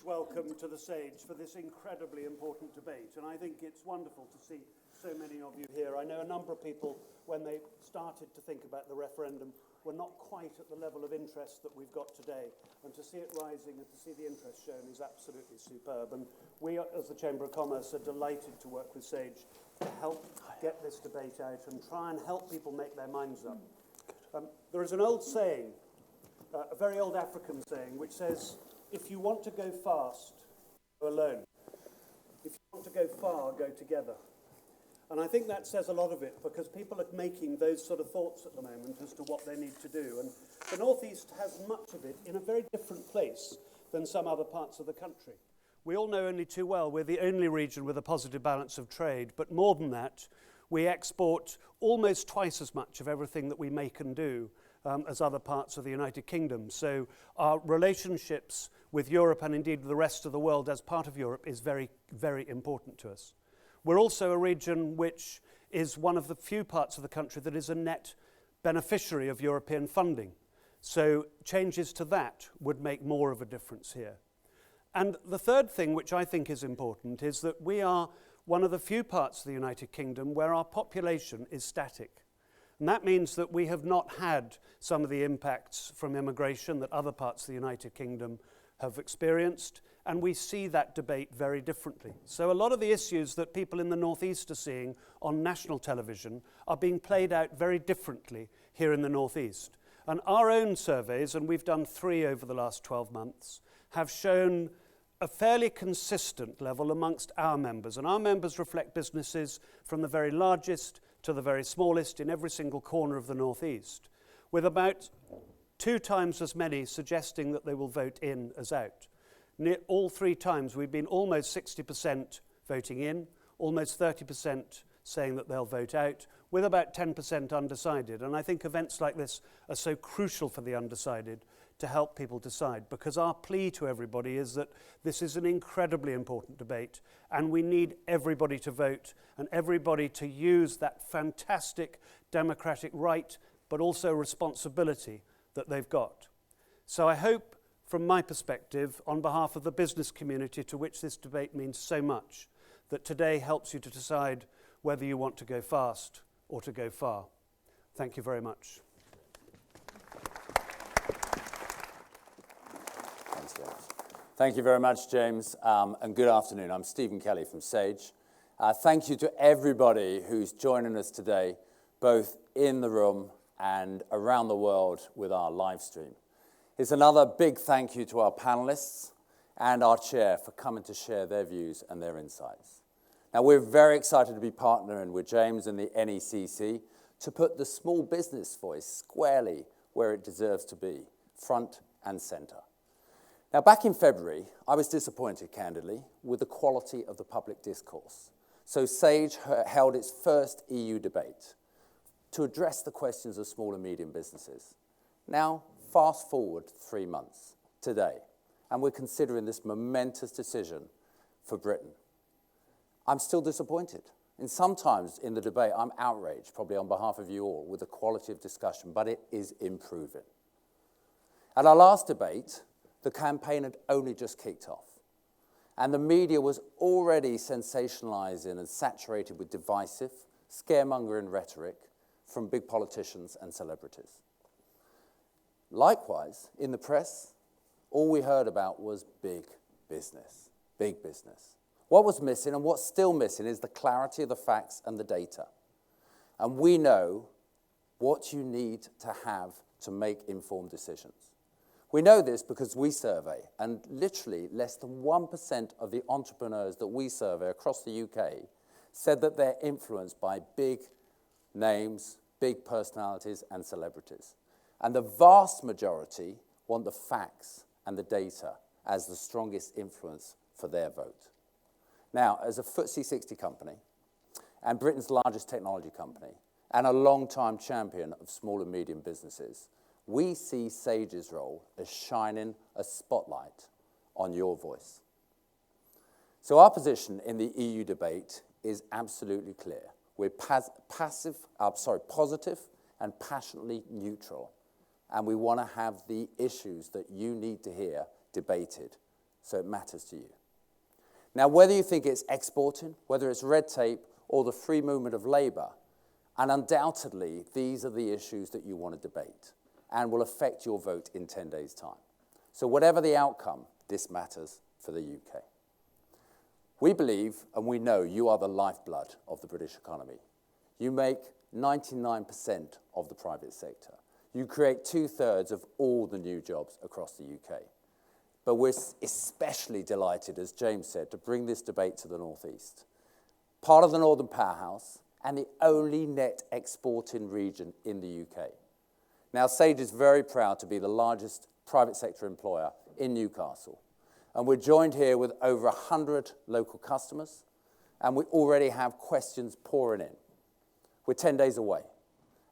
huge welcome to the Sage for this incredibly important debate, and I think it's wonderful to see so many of you here. I know a number of people, when they started to think about the referendum, were not quite at the level of interest that we've got today, and to see it rising and to see the interest shown is absolutely superb. And we, as the Chamber of Commerce, are delighted to work with Sage to help get this debate out and try and help people make their minds up. There is an old saying, a very old African saying, which says, if you want to go fast, go alone. If you want to go far, go together. And I think that says a lot of it, because people are making those sort of thoughts at the moment as to what they need to do. And the North East has much of it in a very different place than some other parts of the country. We all know only too well we're the only region with a positive balance of trade, but more than that, we export almost twice as much of everything that we make and do as other parts of the United Kingdom. So our relationships with Europe and indeed the rest of the world as part of Europe is very, very important to us. We're also a region which is one of the few parts of the country that is a net beneficiary of European funding. So changes to that would make more of a difference here. And the third thing which I think is important is that we are one of the few parts of the United Kingdom where our population is static. And that means that we have not had some of the impacts from immigration that other parts of the United Kingdom have experienced, and we see that debate very differently. So a lot of the issues that people in the North East are seeing on national television are being played out very differently here in the North East. And our own surveys, and we've done 3 over the last 12 months, have shown a fairly consistent level amongst our members. And our members reflect businesses from the very largest to the very smallest in every single corner of the North East, with about 2 times as many suggesting that they will vote in as out. All 3 times we've been almost 60% voting in, almost 30% saying that they'll vote out, with about 10% undecided. And I think events like this are so crucial for the undecided to help people decide, because our plea to everybody is that this is an incredibly important debate and we need everybody to vote and everybody to use that fantastic democratic right but also responsibility that they've got. So I hope, from my perspective, on behalf of the business community to which this debate means so much, that today helps you to decide whether you want to go fast or to go far. Thank you very much. Thanks, James. Thank you very much, James, and good afternoon. I'm Stephen Kelly from Sage. Thank you to everybody who's joining us today, both in the room and around the world with our live stream. It's another big thank you to our panelists and our chair for coming to share their views and their insights. Now, we're very excited to be partnering with James and the NECC to put the small business voice squarely where it deserves to be, front and centre. Now, back in February, I was disappointed, candidly, with the quality of the public discourse. So Sage held its first EU debate to address the questions of small and medium businesses. Now, fast forward 3 months today, and we're considering this momentous decision for Britain. I'm still disappointed. And sometimes in the debate, I'm outraged, probably on behalf of you all, with the quality of discussion, but it is improving. At our last debate, the campaign had only just kicked off, and the media was already sensationalizing and saturated with divisive, scaremongering rhetoric from big politicians and celebrities. Likewise, in the press, all we heard about was big business, big business. What was missing and what's still missing is the clarity of the facts and the data. And we know what you need to have to make informed decisions. We know this because we survey, and literally less than 1% of the entrepreneurs that we survey across the UK said that they're influenced by big names, big personalities, and celebrities. And the vast majority want the facts and the data as the strongest influence for their vote. Now, as a FTSE 60 company, and Britain's largest technology company, and a long-time champion of small and medium businesses, we see Sage's role as shining a spotlight on your voice. So our position in the EU debate is absolutely clear. We're positive and passionately neutral, and we want to have the issues that you need to hear debated so it matters to you. Now, whether you think it's exporting, whether it's red tape, or the free movement of labour, and undoubtedly, these are the issues that you want to debate and will affect your vote in 10 days' time. So whatever the outcome, this matters for the UK. We believe and we know you are the lifeblood of the British economy. You make 99% of the private sector. You create 2/3 of all the new jobs across the UK. But we're especially delighted, as James said, to bring this debate to the North East. Part of the Northern Powerhouse and the only net exporting region in the UK. Now, Sage is very proud to be the largest private sector employer in Newcastle. And we're joined here with over 100 local customers, and we already have questions pouring in. We're 10 days away,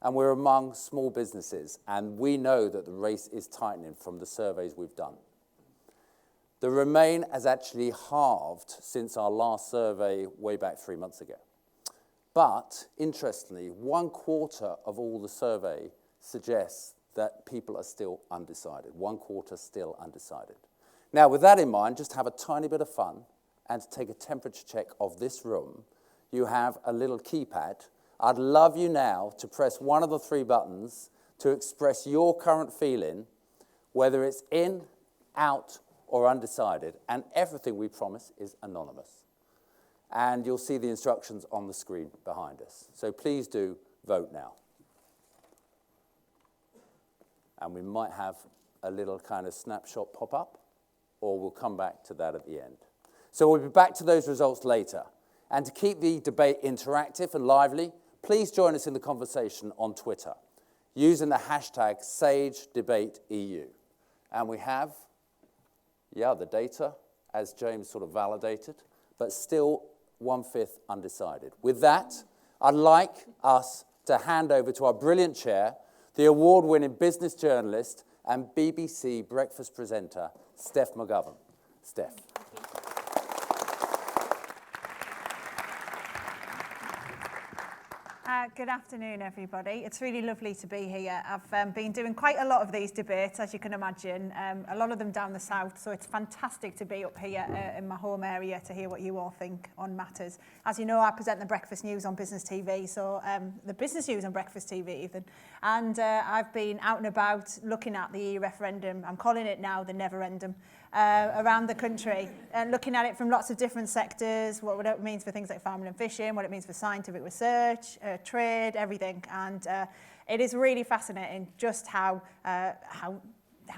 and we're among small businesses, and we know that the race is tightening from the surveys we've done. The Remain has actually halved since our last survey way back 3 months ago. But, interestingly, 1/4 of all the survey suggests that people are still undecided. 1/4 still undecided. Now, with that in mind, just have a tiny bit of fun and to take a temperature check of this room, you have a little keypad. I'd love you now to press one of the 3 buttons to express your current feeling, whether it's in, out, or undecided, and everything we promise is anonymous. And you'll see the instructions on the screen behind us. So please do vote now. And we might have a little kind of snapshot pop up, or we'll come back to that at the end. So we'll be back to those results later. And to keep the debate interactive and lively, please join us in the conversation on Twitter using the hashtag SageDebateEU. And we have, the data, as James sort of validated, but still 1/5 undecided. With that, I'd like us to hand over to our brilliant chair, the award-winning business journalist and BBC breakfast presenter, Steph McGovern. Steph. Good afternoon, everybody. It's really lovely to be here. I've been doing quite a lot of these debates, as you can imagine, a lot of them down the south, so it's fantastic to be up here in my home area to hear what you all think on matters. As you know, I present the breakfast news on Business TV, so the business news on breakfast TV even, and I've been out and about looking at the EU referendum. I'm calling it now the never-endum. Around the country and looking at it from lots of different sectors, what it means for things like farming and fishing, what it means for scientific research, trade, everything. And it is really fascinating just how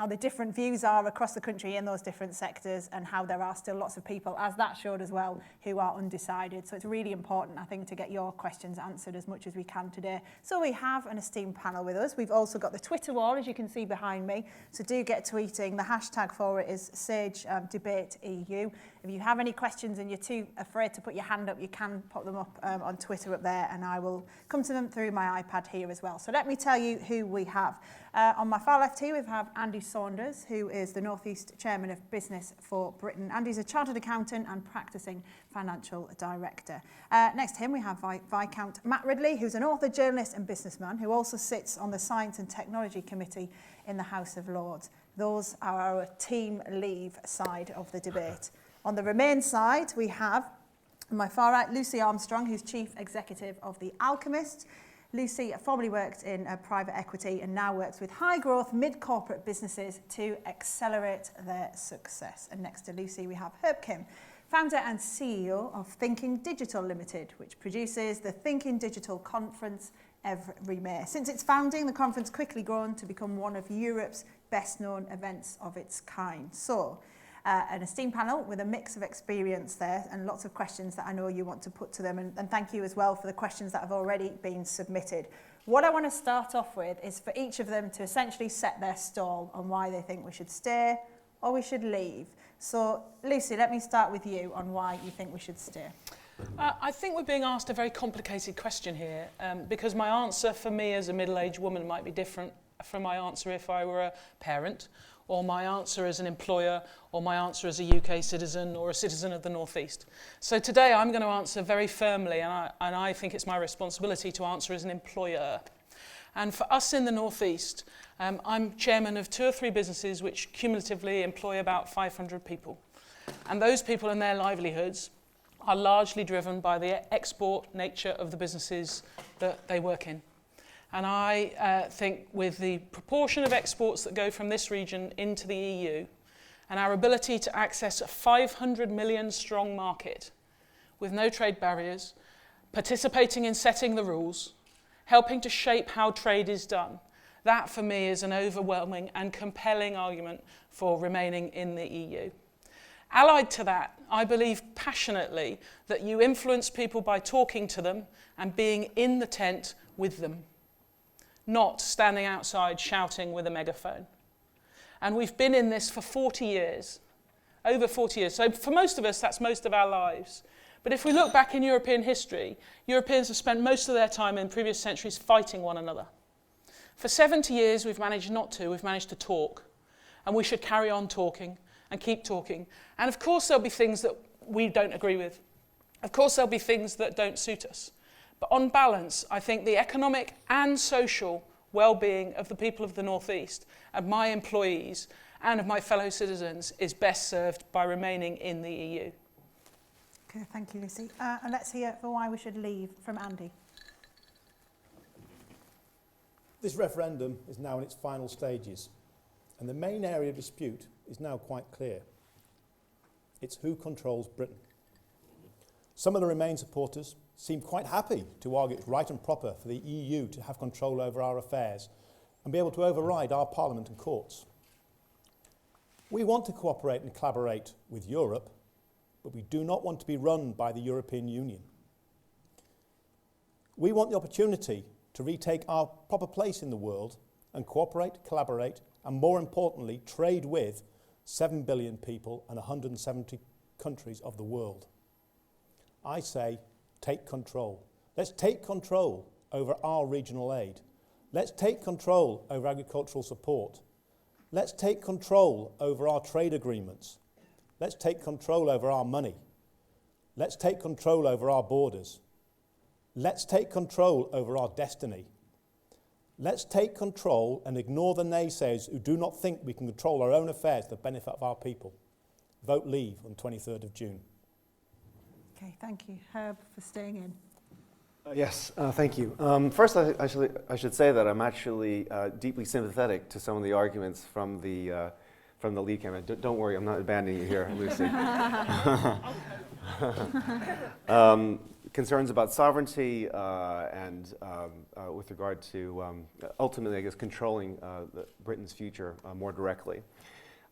the different views are across the country in those different sectors and how there are still lots of people, as that showed as well, who are undecided. So it's really important, I think, to get your questions answered as much as we can today. So we have an esteemed panel with us. We've also got the Twitter wall, as you can see behind me. So do get tweeting. The hashtag for it is SageDebateEU. If you have any questions and you're too afraid to put your hand up, you can pop them up on Twitter up there, and I will come to them through my iPad here as well. So let me tell you who we have. On my far left here, we have Andy Saunders, who is the North East Chairman of Business for Britain. Andy's a chartered accountant and practising financial director. Next to him, we have Viscount Matt Ridley, who's an author, journalist and businessman, who also sits on the Science and Technology Committee in the House of Lords. Those are our Team Leave side of the debate. On the Remain side, we have, on my far right, Lucy Armstrong, who's Chief Executive of The Alchemist. Lucy formerly worked in private equity and now works with high-growth, mid-corporate businesses to accelerate their success. And next to Lucy, we have Herb Kim, founder and CEO of Thinking Digital Limited, which produces the Thinking Digital Conference every May. Since its founding, the conference quickly grown to become one of Europe's best-known events of its kind. So, an esteemed panel with a mix of experience there and lots of questions that I know you want to put to them. And thank you as well for the questions that have already been submitted. What I want to start off with is for each of them to essentially set their stall on why they think we should stay or we should leave. So, Lucy, let me start with you on why you think we should stay. I think we're being asked a very complicated question here because my answer for me as a middle-aged woman might be different from my answer if I were a parent, or my answer as an employer, or my answer as a UK citizen or a citizen of the North East. So today I'm going to answer very firmly, and I think it's my responsibility to answer as an employer. And for us in the North East, I'm chairman of 2 or 3 businesses which cumulatively employ about 500 people. And those people and their livelihoods are largely driven by the export nature of the businesses that they work in. And I think with the proportion of exports that go from this region into the EU, and our ability to access a 500 million strong market with no trade barriers, participating in setting the rules, helping to shape how trade is done, that for me is an overwhelming and compelling argument for remaining in the EU. Allied to that, I believe passionately that you influence people by talking to them and being in the tent with them, not standing outside shouting with a megaphone. And we've been in this for 40 years, over 40 years. So for most of us, that's most of our lives. But if we look back in European history, Europeans have spent most of their time in previous centuries fighting one another. For 70 years, we've managed not to. We've managed to talk. And we should carry on talking and keep talking. And of course, there'll be things that we don't agree with. Of course, there'll be things that don't suit us. But on balance, I think the economic and social well-being of the people of the North East, of my employees, and of my fellow citizens is best served by remaining in the EU. Okay, thank you, Lucy. And let's hear for why we should leave from Andy. This referendum is now in its final stages, and the main area of dispute is now quite clear. It's who controls Britain. Some of the Remain supporters seem quite happy to argue it's right and proper for the EU to have control over our affairs and be able to override our Parliament and courts. We want to cooperate and collaborate with Europe, but we do not want to be run by the European Union. We want the opportunity to retake our proper place in the world and cooperate, collaborate, and more importantly, trade with 7 billion people and 170 countries of the world. I say, take control. Let's take control over our regional aid. Let's take control over agricultural support. Let's take control over our trade agreements. Let's take control over our money. Let's take control over our borders. Let's take control over our destiny. Let's take control and ignore the naysayers who do not think we can control our own affairs for the benefit of our people. Vote Leave on 23rd of June. Okay, thank you. Herb, for staying in. Yes, thank you. First, I should say that I'm actually deeply sympathetic to some of the arguments from the Leave campaign. Don't worry, I'm not abandoning you here, Lucy. Concerns about sovereignty and with regard to ultimately, I guess, controlling Britain's future more directly.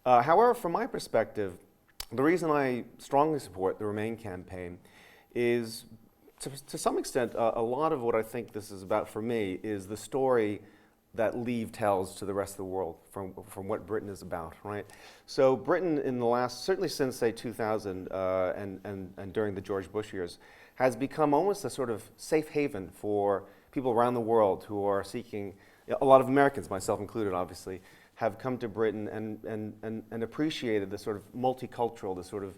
However, from my perspective, the reason I strongly support the Remain campaign is, to some extent, a lot of what I think this is about for me is the story that Leave tells to the rest of the world from what Britain is about, right? So Britain in the last, certainly since, say, 2000 and during the George Bush years, has become almost a sort of safe haven for people around the world who are seeking, a lot of Americans, myself included, obviously, have come to Britain and appreciated the sort of multicultural, the sort of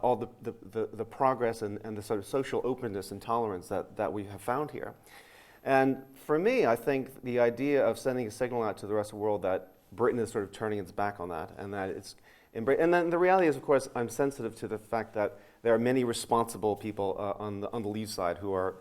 all the progress and the sort of social openness and tolerance that we have found here. And for me, I think the idea of sending a signal out to the rest of the world that Britain is sort of turning its back on that, and that it's, and then the reality is, of course, I'm sensitive to the fact that there are many responsible people on the Leave side who are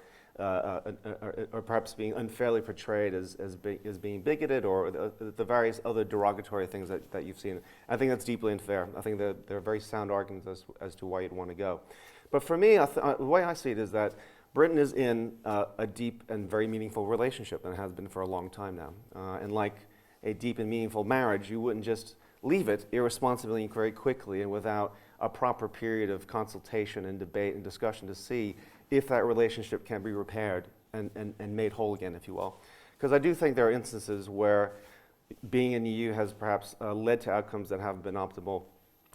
perhaps being unfairly portrayed as being bigoted, or the various other derogatory things that you've seen. I think that's deeply unfair. I think that there are very sound arguments as to why you'd want to go. But for me, the way I see it is that Britain is in a deep and very meaningful relationship, and it has been for a long time now. And like a deep and meaningful marriage, you wouldn't just leave it irresponsibly and very quickly and without a proper period of consultation and debate and discussion to see if that relationship can be repaired and made whole again, if you will. Because I do think there are instances where being in the EU has perhaps led to outcomes that haven't been optimal.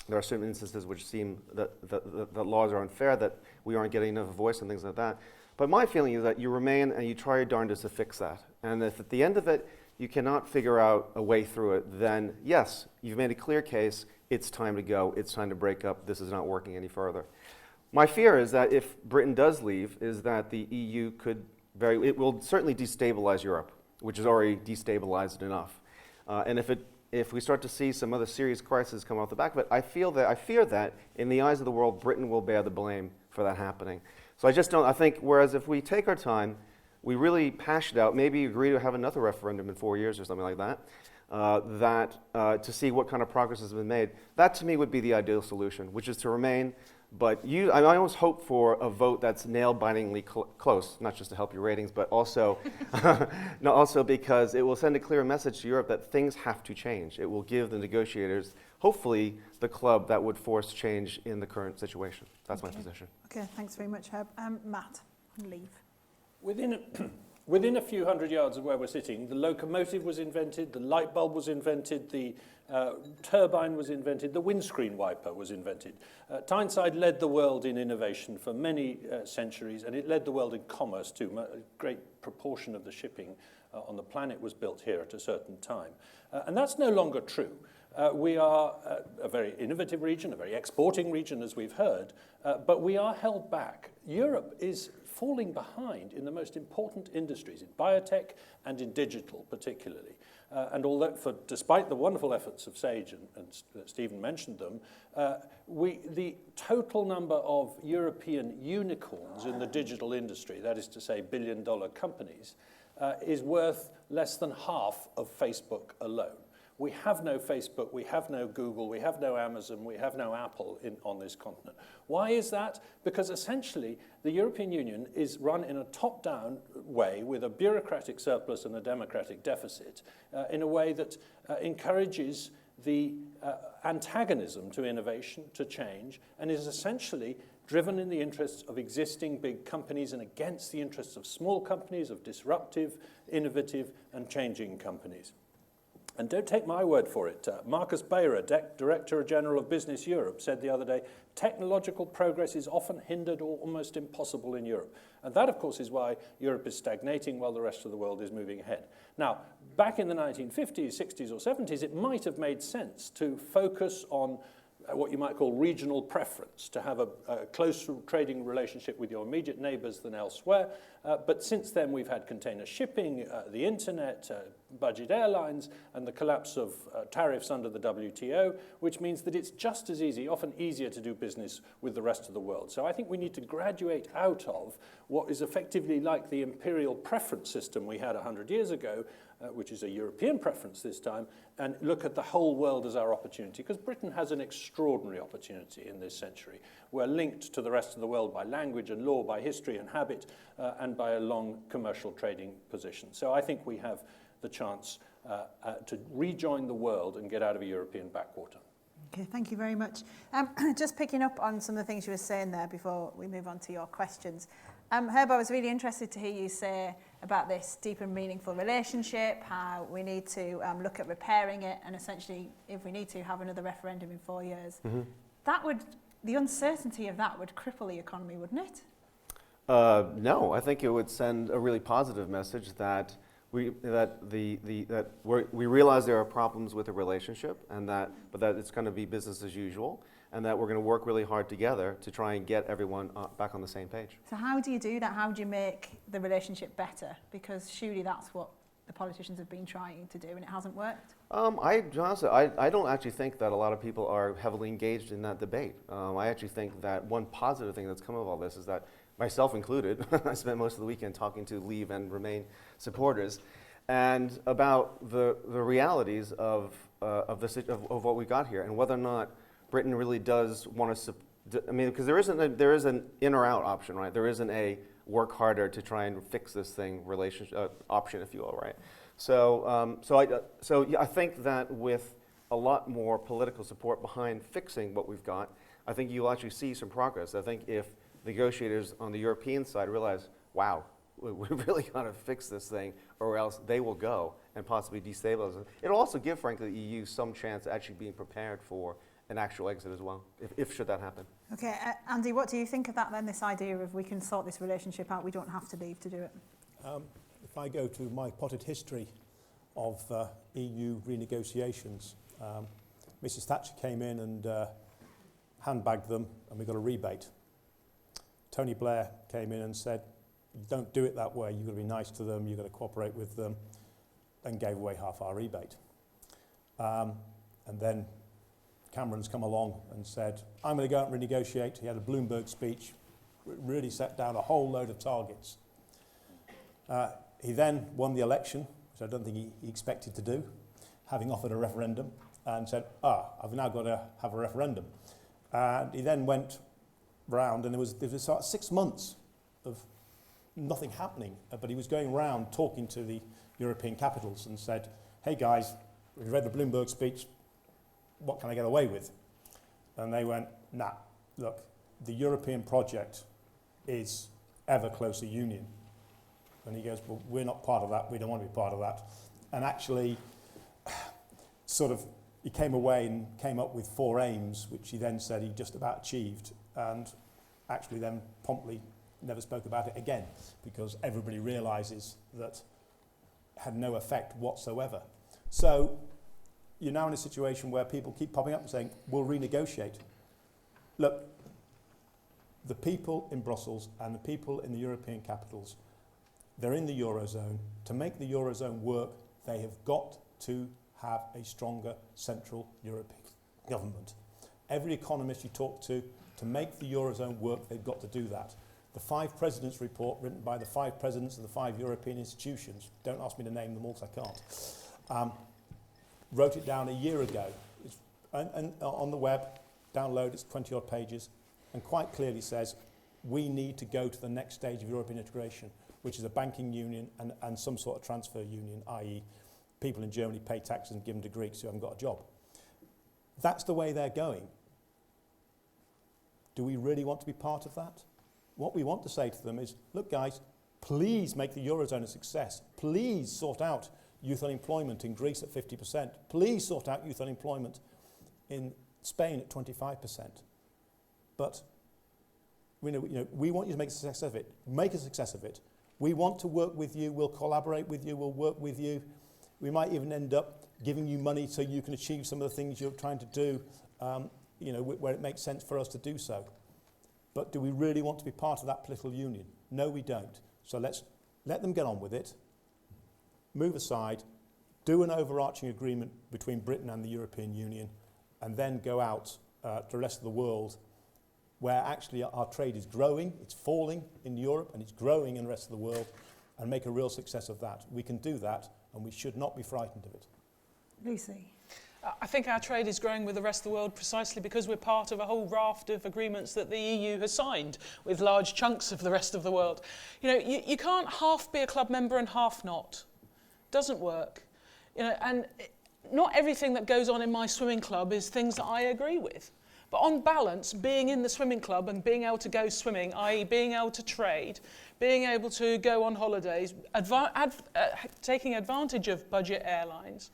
There are certain instances which seem that laws are unfair, that we aren't getting enough voice and things like that. But my feeling is that you remain and you try your darndest to fix that. And if at the end of it you cannot figure out a way through it, then yes, you've made a clear case, it's time to go, it's time to break up, this is not working any further. My fear is that if Britain does leave, is that the EU it will certainly destabilize Europe, which is already destabilized enough. And if it if we start to see some other serious crises come off the back of it, I fear that in the eyes of the world, Britain will bear the blame for that happening. So I think, whereas if we take our time, we really hash it out, maybe agree to have another referendum in 4 years or something like that, to see what kind of progress has been made, that to me would be the ideal solution, which is to remain. But I always hope for a vote that's nail-bitingly close, not just to help your ratings, but also, also because it will send a clear message to Europe that things have to change. It will give the negotiators, hopefully, the club that would force change in the current situation. That's my position. Okay, thanks very much, Herb. Matt, on leave. Within a few hundred yards of where we're sitting, the locomotive was invented, the light bulb was invented, the turbine was invented, the windscreen wiper was invented. Tyneside led the world in innovation for many centuries, and it led the world in commerce too. A great proportion of the shipping on the planet was built here at a certain time. And that's no longer true. We are a very innovative region, a very exporting region, as we've heard, but we are held back. Europe is falling behind in the most important industries, in biotech and in digital particularly. And although, despite the wonderful efforts of Sage, and Stephen mentioned them, the total number of European unicorns in the digital industry, that is to say billion-dollar companies, is worth less than half of Facebook alone. We have no Facebook, we have no Google, we have no Amazon, we have no Apple on this continent. Why is that? Because essentially the European Union is run in a top-down way with a bureaucratic surplus and a democratic deficit in a way that encourages the antagonism to innovation, to change, and is essentially driven in the interests of existing big companies and against the interests of small companies, of disruptive, innovative, and changing companies. And don't take my word for it. Marcus Behrer, Director General of Business Europe, said the other day, technological progress is often hindered or almost impossible in Europe. And that, of course, is why Europe is stagnating while the rest of the world is moving ahead. Now, back in the 1950s, 60s, or 70s, it might have made sense to focus on what you might call regional preference, to have a closer trading relationship with your immediate neighbors than elsewhere. But since then, we've had container shipping, the internet, budget airlines, and the collapse of tariffs under the WTO, which means that it's just as easy, often easier to do business with the rest of the world. So I think we need to graduate out of what is effectively like the imperial preference system we had 100 years ago, which is a European preference this time, and look at the whole world as our opportunity, because Britain has an extraordinary opportunity in this century. We're linked to the rest of the world by language and law, by history and habit, and by a long commercial trading position. So I think we have the chance to rejoin the world and get out of a European backwater. Okay, thank you very much. Just picking up on some of the things you were saying there before we move on to your questions. Herb, I was really interested to hear you say about this deep and meaningful relationship, how we need to look at repairing it, and essentially, if we need to, have another referendum in 4 years. Mm-hmm. The uncertainty of that would cripple the economy, wouldn't it? No, I think it would send a really positive message that we realize there are problems with the relationship, but that it's going to be business as usual, and that we're going to work really hard together to try and get everyone back on the same page. So how do you do that? How do you make the relationship better? Because surely that's what the politicians have been trying to do, and it hasn't worked. I don't actually think that a lot of people are heavily engaged in that debate. I actually think that one positive thing that's come of all this is that, myself included, I spent most of the weekend talking to Leave and Remain supporters, and about the realities of what we got here, and whether or not Britain really does want to. I mean, because there is an in or out option, right? There isn't a work harder to try and fix this thing option, if you will, right? So I think that with a lot more political support behind fixing what we've got, I think you'll actually see some progress. I think if negotiators on the European side realize, wow, we really got to fix this thing, or else they will go and possibly destabilize it. It'll also give, frankly, the EU some chance of actually being prepared for an actual exit as well, if should that happen. Okay, Andy, what do you think of that then, this idea of we can sort this relationship out, we don't have to leave to do it? If I go to my potted history of EU renegotiations, Mrs. Thatcher came in and handbagged them, and we got a rebate. Tony Blair came in and said, don't do it that way, you've got to be nice to them, you've got to cooperate with them, and gave away half our rebate. And then Cameron's come along and said, I'm going to go out and renegotiate. He had a Bloomberg speech, really set down a whole load of targets. He then won the election, which I don't think he expected to do, having offered a referendum, and said, I've now got to have a referendum. And he then went round, and there was sort of 6 months of nothing happening, but he was going round talking to the European capitals and said, hey guys, we read the Bloomberg speech, what can I get away with? And they went, nah, look, the European project is ever closer union. And he goes, well, we're not part of that, we don't want to be part of that. And actually, sort of, he came away and came up with 4 aims, which he then said he just about achieved, and actually then promptly never spoke about it again, because everybody realises that it had no effect whatsoever. So you're now in a situation where people keep popping up and saying, we'll renegotiate. Look, the people in Brussels and the people in the European capitals, they're in the Eurozone. To make the Eurozone work, they have got to have a stronger central European government. Every economist you talk to make the Eurozone work, they've got to do that. The 5 Presidents report, written by the 5 presidents of the 5 European institutions, don't ask me to name them all because I can't, wrote it down a year ago. It's on the web, download, it's 20-odd pages, and quite clearly says, we need to go to the next stage of European integration, which is a banking union and some sort of transfer union, i.e. people in Germany pay taxes and give them to Greeks who haven't got a job. That's the way they're going. Do we really want to be part of that? What we want to say to them is, look guys, please make the Eurozone a success. Please sort out youth unemployment in Greece at 50%. Please sort out youth unemployment in Spain at 25%. But we want you to make a success of it. Make a success of it. We want to work with you. We'll collaborate with you. We'll work with you. We might even end up giving you money so you can achieve some of the things you're trying to do, where it makes sense for us to do so. But do we really want to be part of that political union? No, we don't. So let's let them get on with it, move aside, do an overarching agreement between Britain and the European Union, and then go out to the rest of the world where actually our trade is growing, it's falling in Europe and it's growing in the rest of the world, and make a real success of that. We can do that, and we should not be frightened of it. Lucy? I think our trade is growing with the rest of the world precisely because we're part of a whole raft of agreements that the EU has signed with large chunks of the rest of the world. You can't half be a club member and half not. Doesn't work. And not everything that goes on in my swimming club is things that I agree with. But on balance, being in the swimming club and being able to go swimming, i.e. being able to trade, being able to go on holidays, taking advantage of budget airlines,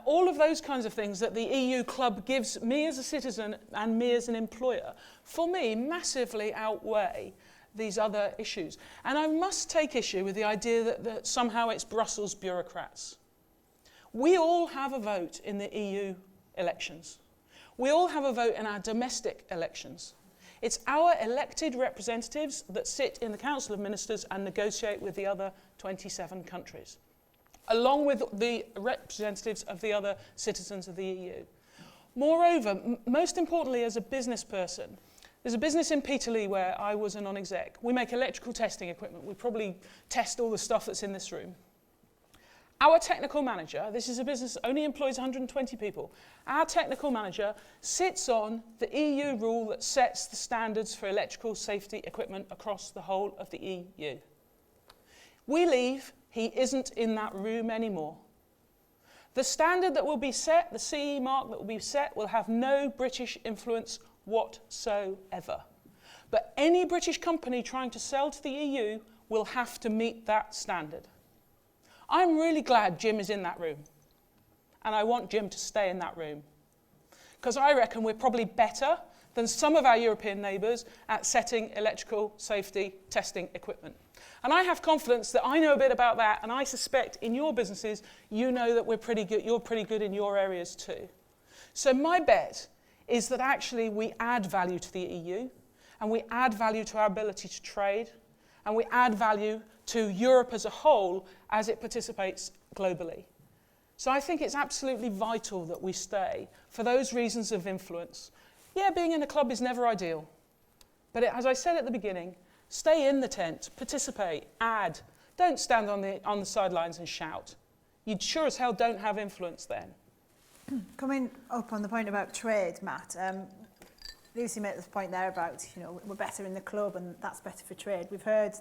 all of those kinds of things that the EU club gives me as a citizen and me as an employer, for me, massively outweigh these other issues. And I must take issue with the idea that somehow it's Brussels bureaucrats. We all have a vote in the EU elections. We all have a vote in our domestic elections. It's our elected representatives that sit in the Council of Ministers and negotiate with the other 27 countries, along with the representatives of the other citizens of the EU. Moreover, most importantly as a business person, there's a business in Peterlee where I was a non-exec. We make electrical testing equipment. We probably test all the stuff that's in this room. Our technical manager, this is a business that only employs 120 people, our technical manager sits on the EU rule that sets the standards for electrical safety equipment across the whole of the EU. We leave, he isn't in that room anymore. The standard that will be set, the CE mark that will be set, will have no British influence whatsoever. But any British company trying to sell to the EU will have to meet that standard. I'm really glad Jim is in that room, and I want Jim to stay in that room, because I reckon we're probably better than some of our European neighbours at setting electrical safety testing equipment. And I have confidence that I know a bit about that, and I suspect in your businesses you know that we're pretty good, you're pretty good in your areas too. So my bet is that actually we add value to the EU, and we add value to our ability to trade, and we add value to Europe as a whole as it participates globally. So I think it's absolutely vital that we stay for those reasons of influence. Yeah, being in a club is never ideal. But as I said at the beginning, stay in the tent, participate, add. Don't stand on the sidelines and shout. You sure as hell don't have influence then. Coming up on the point about trade, Matt, Lucy made this point there about, we're better in the club and that's better for trade. We've heard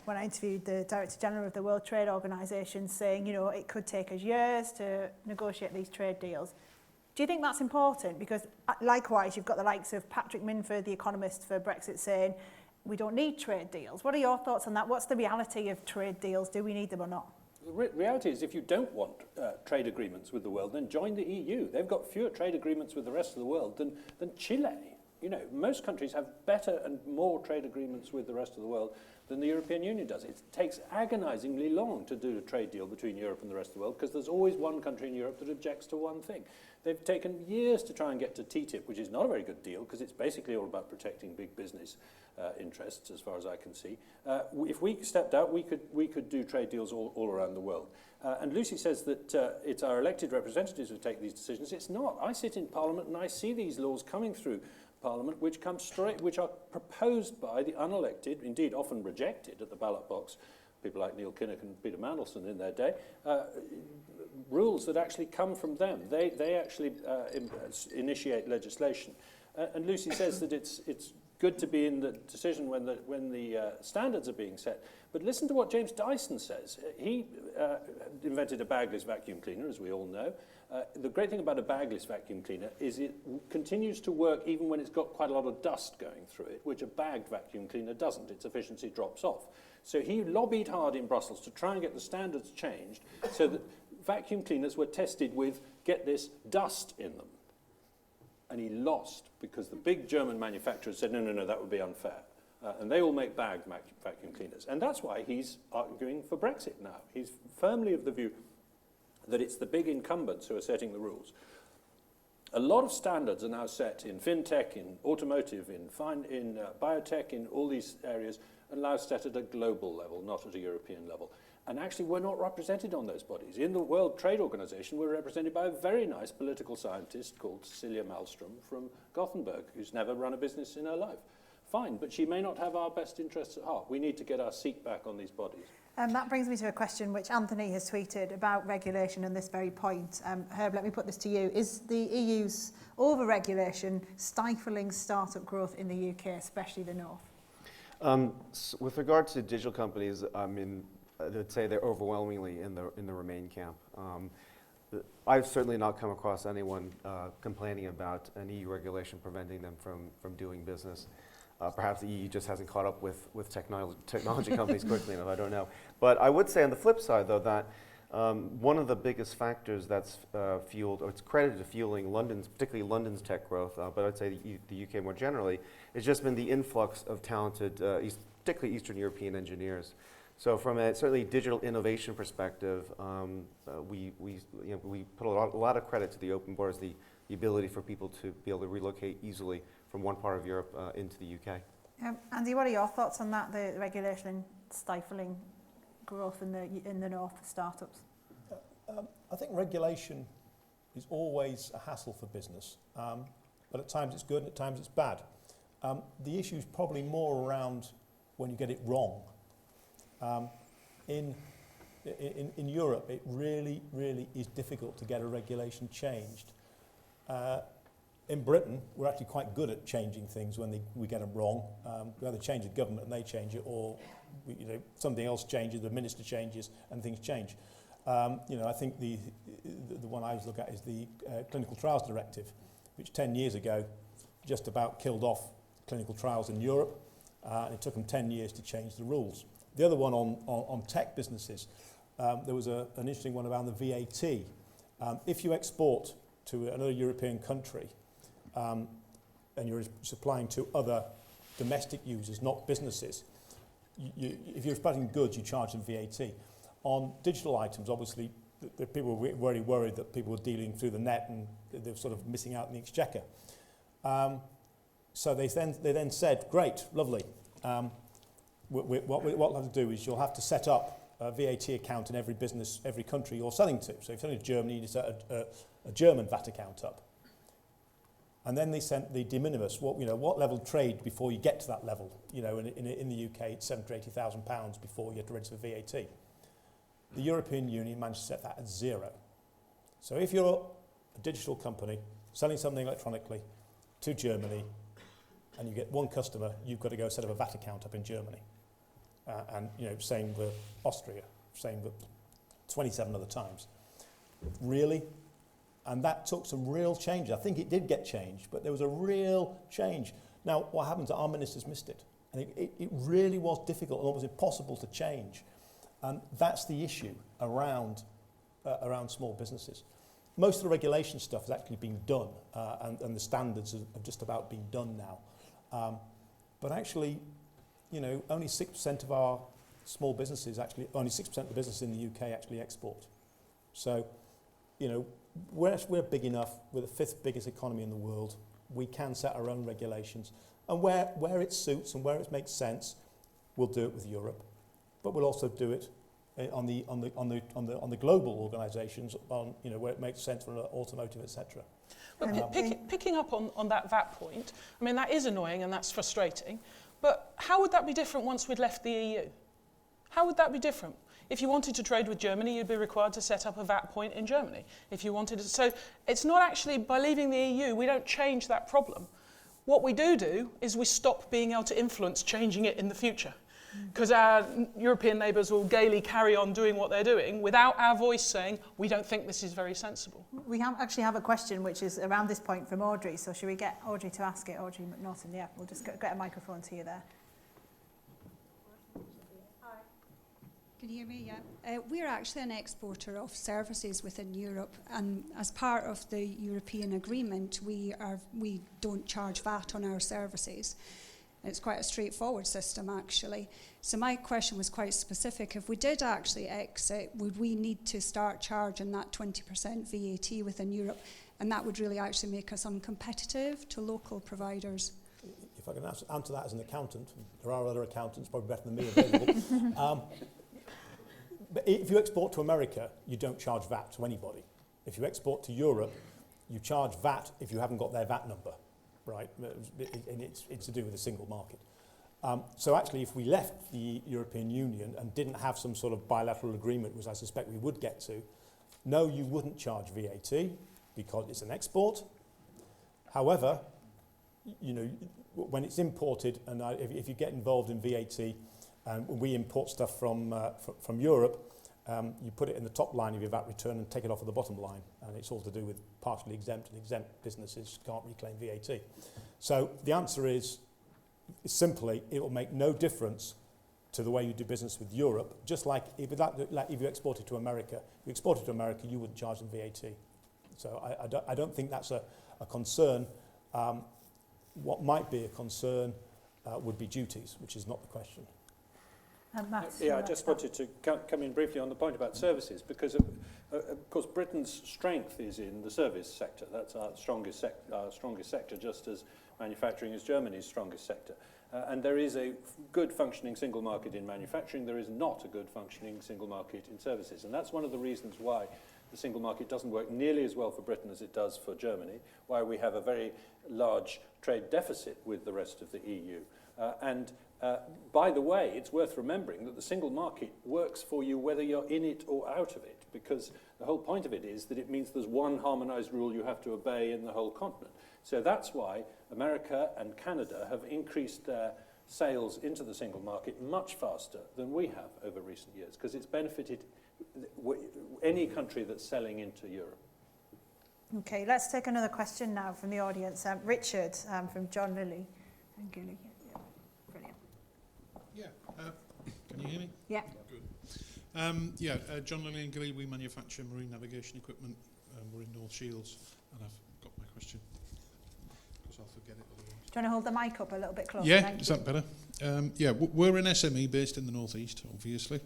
when I interviewed the Director General of the World Trade Organization saying, it could take us years to negotiate these trade deals. Do you think that's important? Because likewise, you've got the likes of Patrick Minford, the economist for Brexit, saying we don't need trade deals. What are your thoughts on that? What's the reality of trade deals? Do we need them or not? The reality is if you don't want trade agreements with the world, then join the EU. They've got fewer trade agreements with the rest of the world than Chile. Most countries have better and more trade agreements with the rest of the world than the European Union does. It takes agonizingly long to do a trade deal between Europe and the rest of the world because there's always one country in Europe that objects to one thing. They've taken years to try and get to TTIP, which is not a very good deal because it's basically all about protecting big business interests, as far as I can see. If we stepped out, we could do trade deals all around the world. And Lucy says that it's our elected representatives who take these decisions. It's not. I sit in Parliament and I see these laws coming through Parliament which are proposed by the unelected, indeed often rejected at the ballot box, people like Neil Kinnock and Peter Mandelson in their day, rules that actually come from them. They actually initiate legislation. And Lucy says that it's good to be in the decision when the standards are being set. But listen to what James Dyson says. He invented a bagless vacuum cleaner, as we all know. The great thing about a bagless vacuum cleaner is it continues to work even when it's got quite a lot of dust going through it, which a bagged vacuum cleaner doesn't. Its efficiency drops off. So he lobbied hard in Brussels to try and get the standards changed so that vacuum cleaners were tested with, get this, dust in them. And he lost because the big German manufacturers said, no, that would be unfair. And they all make bagged vacuum cleaners. And that's why he's arguing for Brexit now. He's firmly of the view that it's the big incumbents who are setting the rules. A lot of standards are now set in fintech, in automotive, in biotech, in all these areas, and now set at a global level, not at a European level. And actually, we're not represented on those bodies. In the World Trade Organization, we're represented by a very nice political scientist called Cecilia Malmström from Gothenburg, who's never run a business in her life. Fine, but she may not have our best interests at heart. We need to get our seat back on these bodies. That brings me to a question which Anthony has tweeted about regulation and this very point. Herb, let me put this to you. Is the EU's over-regulation stifling startup growth in the UK, especially the North? With regard to digital companies, I would say they're overwhelmingly in the Remain camp. I've certainly not come across anyone complaining about an EU regulation preventing them from doing business. Perhaps the EU just hasn't caught up with technology companies quickly enough, I don't know. But I would say on the flip side, though, that one of the biggest factors that's fueled, or it's credited to fueling particularly London's tech growth, but I'd say the UK more generally, has just been the influx of talented, particularly Eastern European engineers. So from a certainly digital innovation perspective, we put a lot of credit to the open borders, the ability for people to be able to relocate easily from one part of Europe into the UK. Andy, what are your thoughts on that, the regulation stifling growth in the North for startups? I think regulation is always a hassle for business, but at times it's good and at times it's bad. The issue is probably more around when you get it wrong. In Europe, it really is difficult to get a regulation changed. In Britain, we're actually quite good at changing things when we get them wrong. We either change the government and they change it, or something else changes, the minister changes, and things change. I think the one I always look at is the Clinical Trials Directive, which 10 years ago just about killed off clinical trials in Europe, and it took them 10 years to change the rules. The other one on tech businesses, there was an interesting one around the VAT. If you export to another European country, and you're supplying to other domestic users, not businesses, if you're exporting goods, you charge them VAT. On digital items, obviously, the people were very worried that people were dealing through the net and they're sort of missing out on the exchequer. So they then said, great, lovely. What we'll have to do is you'll have to set up a VAT account in every business, every country you're selling to. So if you're selling to Germany, you set a German VAT account up. And then they sent the de minimis, what level of trade before you get to that level. In the UK, it's £70,000 to £80,000 before you have to register VAT. The European Union managed to set that at 0. So if you're a digital company selling something electronically to Germany and you get one customer, you've got to go set up a VAT account up in Germany. And same with Austria, same with 27 other times. Really? And that took some real change. I think it did get changed, but there was a real change. Now, what happened is our ministers missed it. And it really was difficult and almost impossible to change. And that's the issue around small businesses. Most of the regulation stuff has actually been done, and the standards have just about been done now. But actually, only 6% of our small businesses only 6% of the businesses in the UK actually export. So, we're big enough, we're the 5th biggest economy in the world, we can set our own regulations. And where it suits and where it makes sense, we'll do it with Europe. But we'll also do it on the global organisations, where it makes sense for automotive, etc. But picking up on that VAT point, I mean, that is annoying and that's frustrating. But how would that be different once we'd left the EU? How would that be different? If you wanted to trade with Germany, you'd be required to set up a VAT point in Germany. If you wanted to, so it's not actually, by leaving the EU, we don't change that problem. What we do is we stop being able to influence changing it in the future. Because our European neighbours will gaily carry on doing what they're doing without our voice saying, we don't think this is very sensible. We actually have a question which is around this point from Audrey, so should we get Audrey to ask it? Audrey McNaughton, yeah, we'll just get a microphone to you there. Can you hear me? Yeah. We're actually an exporter of services within Europe, and as part of the European agreement, we don't charge VAT on our services. It's quite a straightforward system, actually. So my question was quite specific. If we did actually exit, would we need to start charging that 20% VAT within Europe? And that would really actually make us uncompetitive to local providers. If I can answer that as an accountant, there are other accountants probably better than me available. But if you export to America, you don't charge VAT to anybody. If you export to Europe, you charge VAT if you haven't got their VAT number, right? And it's to do with the single market. So actually, if we left the European Union and didn't have some sort of bilateral agreement, which I suspect we would get to, no, you wouldn't charge VAT because it's an export. However, when it's imported, and if you get involved in VAT, we import stuff from Europe, you put it in the top line of your VAT return and take it off of the bottom line. And it's all to do with partially exempt, and exempt businesses can't reclaim VAT. So the answer is simply, it will make no difference to the way you do business with Europe. Just like if you exported to America, you wouldn't charge them VAT. So I don't think that's a concern. What might be a concern would be duties, which is not the question. I just wanted to come in briefly on the point about services, because of course Britain's strength is in the service sector. That's our strongest sector, just as manufacturing is Germany's strongest sector. And there is a good functioning single market in manufacturing. There is not a good functioning single market in services. And that's one of the reasons why the single market doesn't work nearly as well for Britain as it does for Germany, why we have a very large trade deficit with the rest of the EU. By the way, it's worth remembering that the single market works for you whether you're in it or out of it, because the whole point of it is that it means there's one harmonized rule you have to obey in the whole continent. So that's why America and Canada have increased their sales into the single market much faster than we have over recent years, because it's benefited any country that's selling into Europe. Okay, let's take another question now from the audience. Richard from John Lilly. Brilliant. Yeah, can you hear me? Yeah. Good. John Lilly and Gilly, we manufacture marine navigation equipment. We're in North Shields, and I've got my question, because I'll forget it otherwise. Do you want to hold the mic up a little bit closer? Yeah, is that better? We're an SME based in the North East, obviously.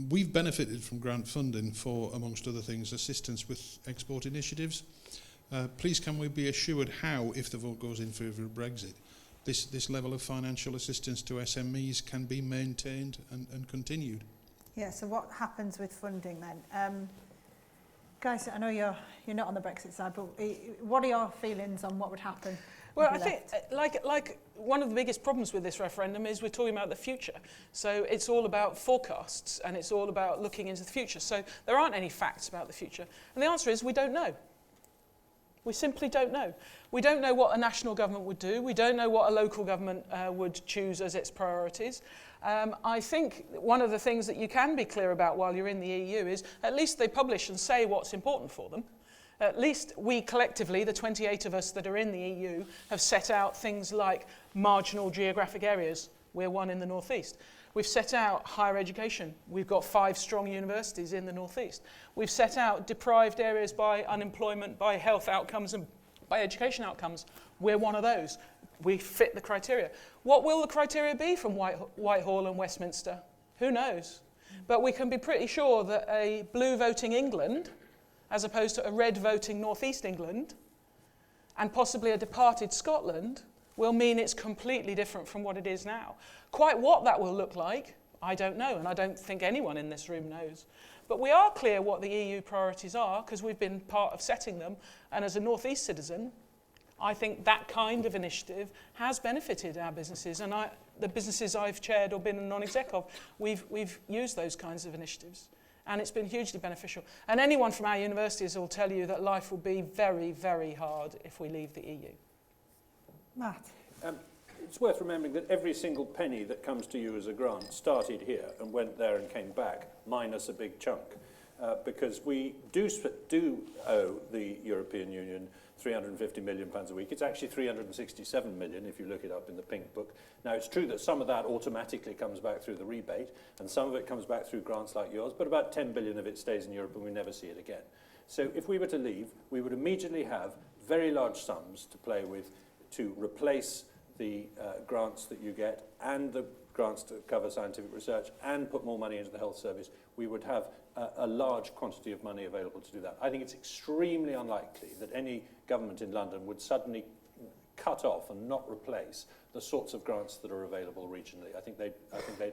We've benefited from grant funding for, amongst other things, assistance with export initiatives. Please can we be assured how, if the vote goes in favour of Brexit, this level of financial assistance to SMEs can be maintained and continued? Yeah, so what happens with funding then? Guys, I know you're not on the Brexit side, but what are your feelings on what would happen? Well, I think, like one of the biggest problems with this referendum is we're talking about the future. So it's all about forecasts, and it's all about looking into the future. So there aren't any facts about the future. And the answer is we don't know. We simply don't know. We don't know what a national government would do. We don't know what a local government would choose as its priorities. I think one of the things that you can be clear about while you're in the EU is at least they publish and say what's important for them. At least we collectively, the 28 of us that are in the EU, have set out things like marginal geographic areas. We're one in the northeast. We've set out higher education. We've got 5 strong universities in the northeast. We've set out deprived areas by unemployment, by health outcomes and by education outcomes. We're one of those. We fit the criteria. What will the criteria be from Whitehall and Westminster? Who knows? But we can be pretty sure that a blue voting England, as opposed to a red voting northeast England, and possibly a departed Scotland, will mean it's completely different from what it is now. Quite what that will look like, I don't know, and I don't think anyone in this room knows. But we are clear what the EU priorities are, because we've been part of setting them, and as a northeast citizen, I think that kind of initiative has benefited our businesses, and the businesses I've chaired or been a non-exec of, we've used those kinds of initiatives. And it's been hugely beneficial. And anyone from our universities will tell you that life will be very, very hard if we leave the EU. Matt? It's worth remembering that every single penny that comes to you as a grant started here and went there and came back, minus a big chunk. Because we do owe the European Union £350 million a week. It's actually 367 million if you look it up in the Pink Book. Now, it's true that some of that automatically comes back through the rebate, and some of it comes back through grants like yours, but about 10 billion of it stays in Europe and we never see it again. So if we were to leave, we would immediately have very large sums to play with to replace the grants that you get and the grants to cover scientific research and put more money into the health service. We would have a large quantity of money available to do that. I think it's extremely unlikely that any government in London would suddenly cut off and not replace the sorts of grants that are available regionally. I think they'd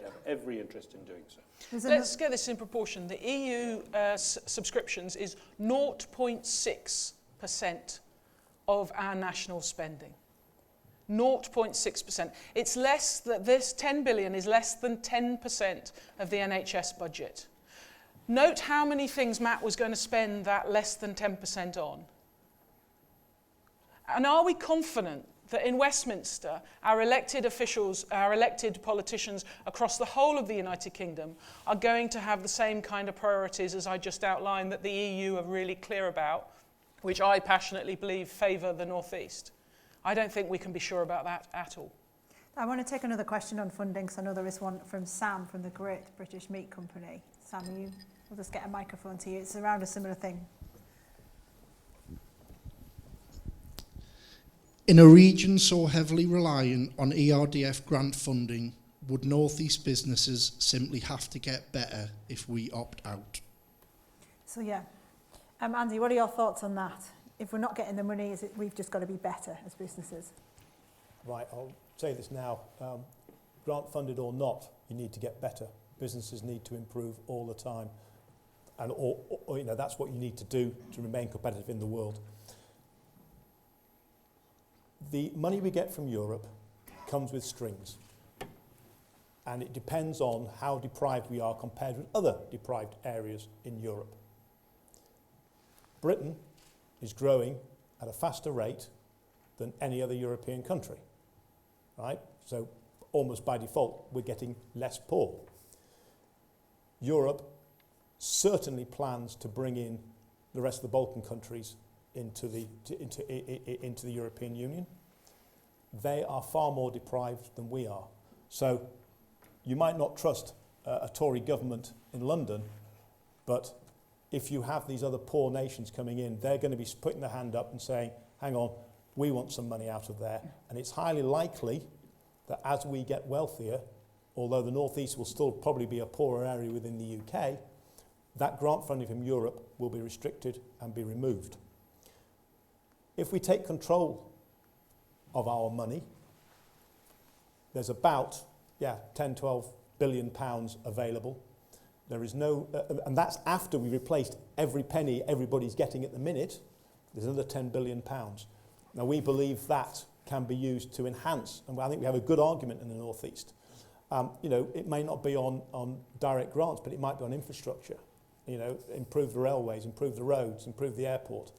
have every interest in doing so. Let's get this in proportion. The EU subscriptions is 0.6% of our national spending. 0.6%. It's less that this 10 billion is less than 10% of the NHS budget. Note how many things Matt was going to spend that less than 10% on. And are we confident that in Westminster, our elected officials, our elected politicians across the whole of the United Kingdom are going to have the same kind of priorities as I just outlined that the EU are really clear about, which I passionately believe favour the North East? I don't think we can be sure about that at all. I want to take another question on funding, because I know there is one from Sam from the Great British Meat Company. Sam, we'll just get a microphone to you. It's around a similar thing. In a region so heavily reliant on ERDF grant funding, would North East businesses simply have to get better if we opt out? So yeah. Andy, what are your thoughts on that? If we're not getting the money, is it we've just got to be better as businesses? Right, I'll say this now. Grant funded or not, you need to get better. Businesses need to improve all the time. And that's what you need to do to remain competitive in the world. The money we get from Europe comes with strings. And it depends on how deprived we are compared with other deprived areas in Europe. Britain is growing at a faster rate than any other European country, right? So almost by default, we're getting less poor. Europe certainly plans to bring in the rest of the Balkan countries into the European Union. They are far more deprived than we are. So you might not trust a Tory government in London, but if you have these other poor nations coming in, they're going to be putting their hand up and saying, hang on, we want some money out of there. And it's highly likely that as we get wealthier, although the North East will still probably be a poorer area within the UK, that grant funding from Europe will be restricted and be removed. If we take control of our money, there's about 10, 12 billion pounds available. There is no, and that's after we replaced every penny everybody's getting at the minute. There's another £10 billion. Now, we believe that can be used to enhance, and I think we have a good argument in the North East. You know, it may not be on direct grants, but it might be on infrastructure. You know, improve the railways, improve the roads, improve the airport,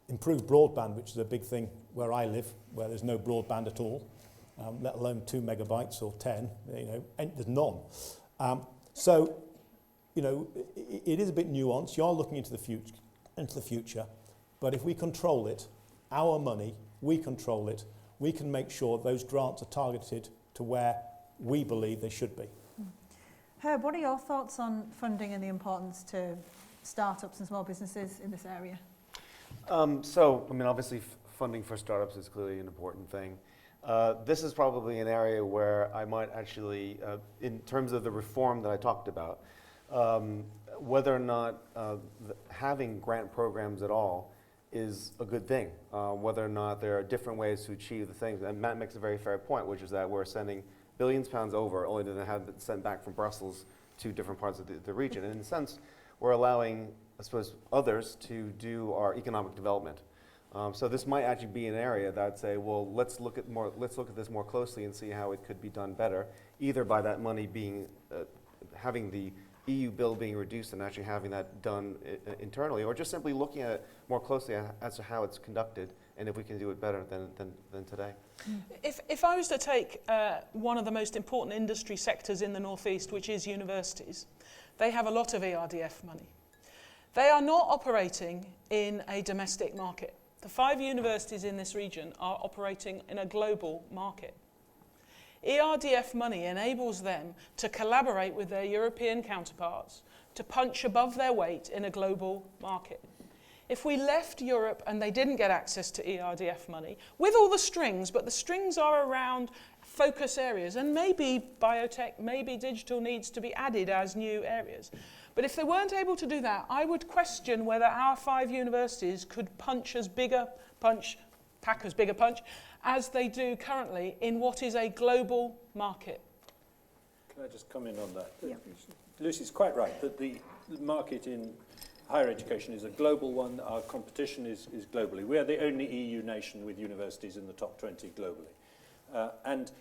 improve broadband, which is a big thing where I live, where there's no broadband at all, let alone 2 megabytes or 10. You know, and there's none. So, you know, it is a bit nuanced. You're looking into the future, but if we control it, our money, we control it, we can make sure those grants are targeted to where we believe they should be. Herb, what are your thoughts on funding and the importance to startups and small businesses in this area? So, I mean, obviously funding for startups is clearly an important thing. This is probably an area where I might actually, in terms of the reform that I talked about, whether or not having grant programs at all is a good thing, whether or not there are different ways to achieve the things. And Matt makes a very fair point, which is that we're sending billions of pounds over, only to have it sent back from Brussels to different parts of the region. And in a sense, we're allowing, I suppose, others to do our economic development. So this might actually be an area that I'd say, well, let's look at this more closely and see how it could be done better, either by that money being, having the EU bill being reduced and actually having that done internally, or just simply looking at it more closely as to how it's conducted and if we can do it better than today. If I was to take one of the most important industry sectors in the North East, which is universities, they have a lot of ERDF money. They are not operating in a domestic market. The 5 universities in this region are operating in a global market. ERDF money enables them to collaborate with their European counterparts to punch above their weight in a global market. If we left Europe and they didn't get access to ERDF money, with all the strings, but the strings are around focus areas, and maybe biotech, maybe digital needs to be added as new areas. But if they weren't able to do that, I would question whether our 5 universities could pack as big a punch as they do currently in what is a global market. Can I just comment on that? Yeah. Lucy's quite right that the market in higher education is a global one. Our competition is globally. We are the only EU nation with universities in the top 20 globally. And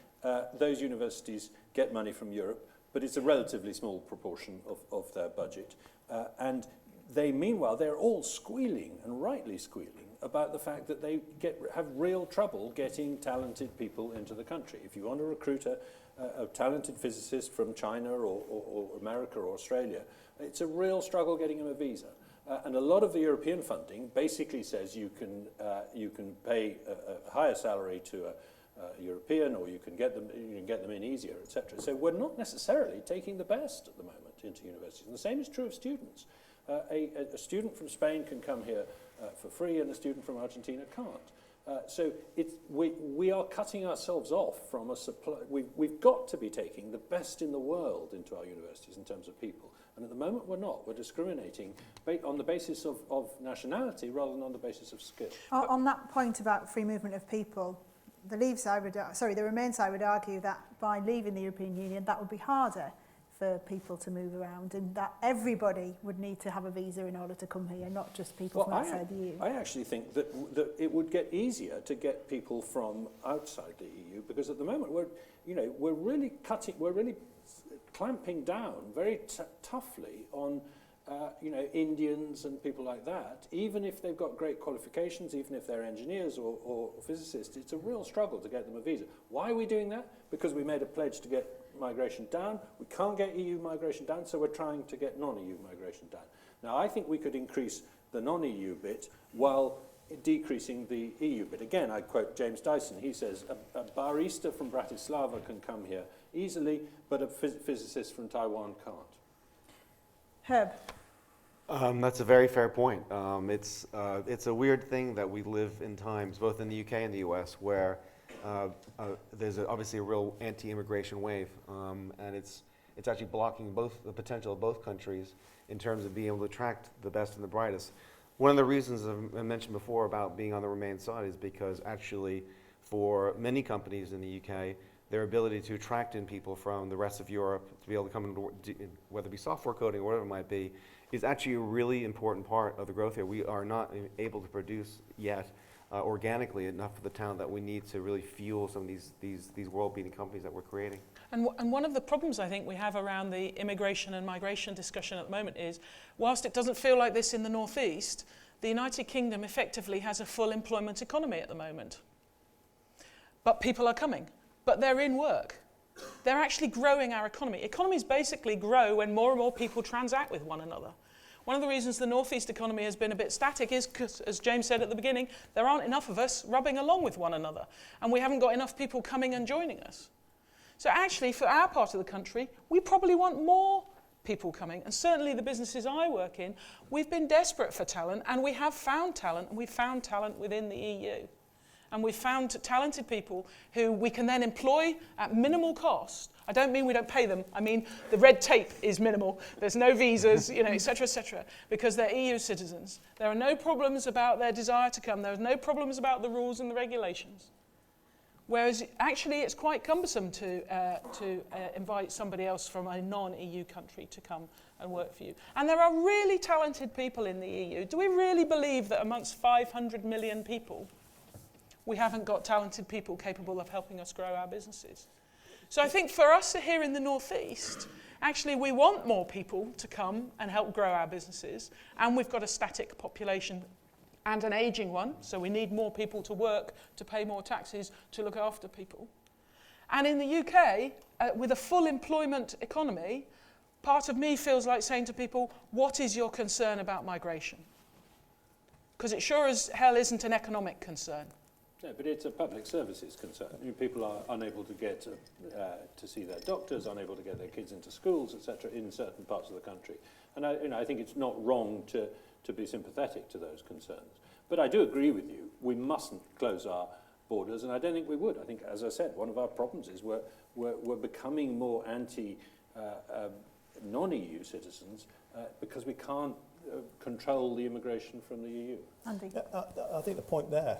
those universities get money from Europe, but it's a relatively small proportion of their budget. And they, meanwhile, they're all squealing, and rightly squealing, about the fact that they have real trouble getting talented people into the country. If you want to recruit a talented physicist from China or America or Australia, it's a real struggle getting them a visa. And a lot of the European funding basically says you can pay a higher salary to a European, or you can get them in easier, etc. So we're not necessarily taking the best at the moment into universities. And the same is true of students. A student from Spain can come here for free, and a student from Argentina can't. So we are cutting ourselves off from a supply. We've got to be taking the best in the world into our universities in terms of people. And at the moment, we're not. We're discriminating on the basis of nationality rather than on the basis of skill. On that point about free movement of people, the Remain side would argue that by leaving the European Union, that would be harder for people to move around, and that everybody would need to have a visa in order to come here, not just people from outside the EU. I actually think that it would get easier to get people from outside the EU, because at the moment we're really clamping down very toughly on Indians and people like that. Even if they've got great qualifications, even if they're engineers or physicists, it's a real struggle to get them a visa. Why are we doing that? Because we made a pledge to get migration down. We can't get EU migration down, so we're trying to get non-EU migration down. Now, I think we could increase the non-EU bit while decreasing the EU bit. Again, I quote James Dyson. He says, a barista from Bratislava can come here easily, but a physicist from Taiwan can't. Herb? That's a very fair point. It's a weird thing that we live in times, both in the UK and the US, where there's obviously a real anti-immigration wave, and it's actually blocking the potential of both countries in terms of being able to attract the best and the brightest. One of the reasons I mentioned before about being on the Remain side is because actually for many companies in the UK, their ability to attract in people from the rest of Europe to be able to come into, whether it be software coding or whatever it might be, is actually a really important part of the growth here. We are not able to produce yet organically enough of the talent that we need to really fuel some of these world-beating companies that we're creating. And one of the problems I think we have around the immigration and migration discussion at the moment is, whilst it doesn't feel like this in the Northeast, the United Kingdom effectively has a full employment economy at the moment. But people are coming, but they're in work. They're actually growing our economy. Economies basically grow when more and more people transact with one another. One of the reasons the Northeast economy has been a bit static is because, as James said at the beginning, there aren't enough of us rubbing along with one another, and we haven't got enough people coming and joining us. So actually, for our part of the country, we probably want more people coming, and certainly the businesses I work in, we've been desperate for talent, and we have found talent, and we've found talent within the EU. And we've found talented people who we can then employ at minimal cost. I don't mean we don't pay them. I mean the red tape is minimal. There's no visas, et cetera, because they're EU citizens. There are no problems about their desire to come. There are no problems about the rules and the regulations. Whereas actually it's quite cumbersome to invite somebody else from a non-EU country to come and work for you. And there are really talented people in the EU. Do we really believe that amongst 500 million people, we haven't got talented people capable of helping us grow our businesses? So I think for us here in the Northeast, actually we want more people to come and help grow our businesses, and we've got a static population and an ageing one, so we need more people to work, to pay more taxes, to look after people. And in the UK, with a full employment economy, part of me feels like saying to people, what is your concern about migration? Because it sure as hell isn't an economic concern. No, but it's a public services concern. People are unable to get to see their doctors, unable to get their kids into schools, etc., in certain parts of the country. And I think it's not wrong to be sympathetic to those concerns. But I do agree with you. We mustn't close our borders, and I don't think we would. I think, as I said, one of our problems is we're becoming more non-EU citizens because we can't control the immigration from the EU. Andy? I think the point there,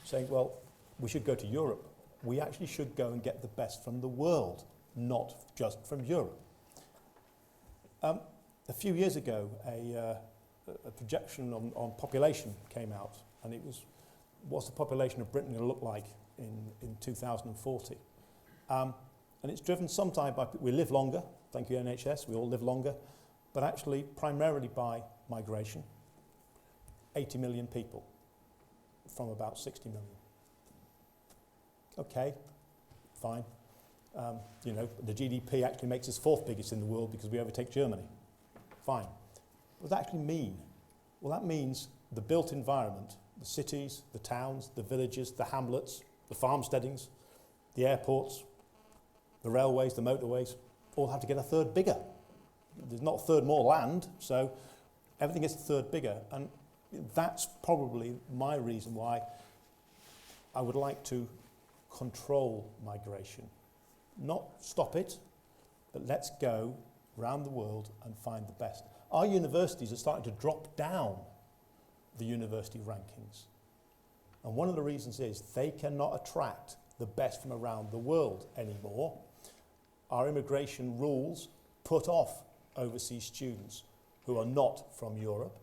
saying, well, we should go to Europe. We actually should go and get the best from the world, not just from Europe. A few years ago, a projection on population came out, and it was, what's the population of Britain going to look like in 2040? And it's driven sometimes by, we live longer, thank you NHS, we all live longer, but actually primarily by migration. 80 million people from about 60 million. Okay, fine. The GDP actually makes us fourth biggest in the world because we overtake Germany. Fine. What does that actually mean? Well, that means the built environment, the cities, the towns, the villages, the hamlets, the farmsteadings, the airports, the railways, the motorways, all have to get a third bigger. There's not a third more land, so everything gets a third bigger. And that's probably my reason why I would like to control migration. Not stop it, but let's go around the world and find the best. Our universities are starting to drop down the university rankings. And one of the reasons is they cannot attract the best from around the world anymore. Our immigration rules put off overseas students who are not from Europe.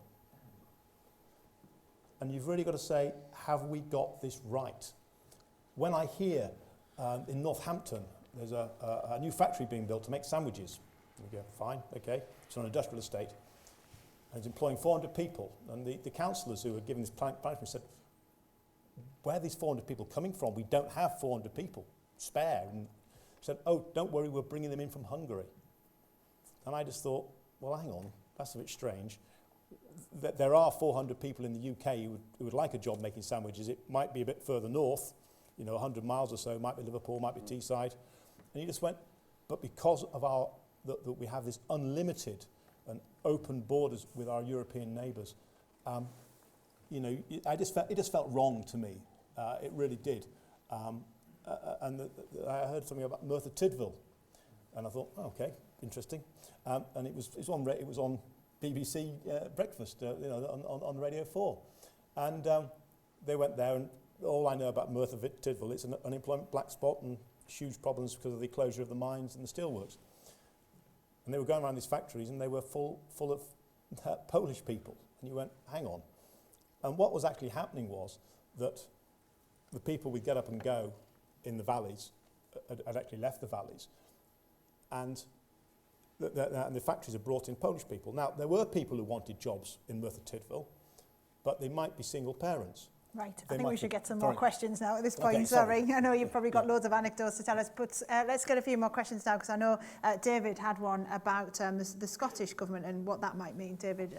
And you've really got to say, have we got this right? When I hear in Northampton, there's a new factory being built to make sandwiches. We go, fine, okay. It's on an industrial estate. And it's employing 400 people. And the councillors who are giving this plan said, where are these 400 people coming from? We don't have 400 people spare. And said, oh, don't worry, we're bringing them in from Hungary. And I just thought, well, hang on, that's a bit strange. There are 400 people in the UK who would like a job making sandwiches. It might be a bit further north, 100 miles or so, might be Liverpool, might be Teesside. And he just went, but because of that we have this unlimited and open borders with our European neighbours, it just felt wrong to me. It really did. And I heard something about Merthyr Tydfil, and I thought, oh, okay, interesting. And it was on BBC Breakfast, on Radio 4, and they went there, and all I know about Merthyr Tydfil, it's an unemployment black spot, and huge problems because of the closure of the mines and the steelworks. And they were going around these factories and they were full of Polish people. And you went, hang on. And what was actually happening was that the people would get up and go in the valleys had actually left the valleys. And the factories had brought in Polish people. Now, there were people who wanted jobs in Merthyr Tydfil, but they might be single parents. Right, I think we should get some more sorry. questions now at this point. Okay, sorry, I know you've probably got loads of anecdotes to tell us, but let's get a few more questions now, because I know David had one about the Scottish Government and what that might mean. David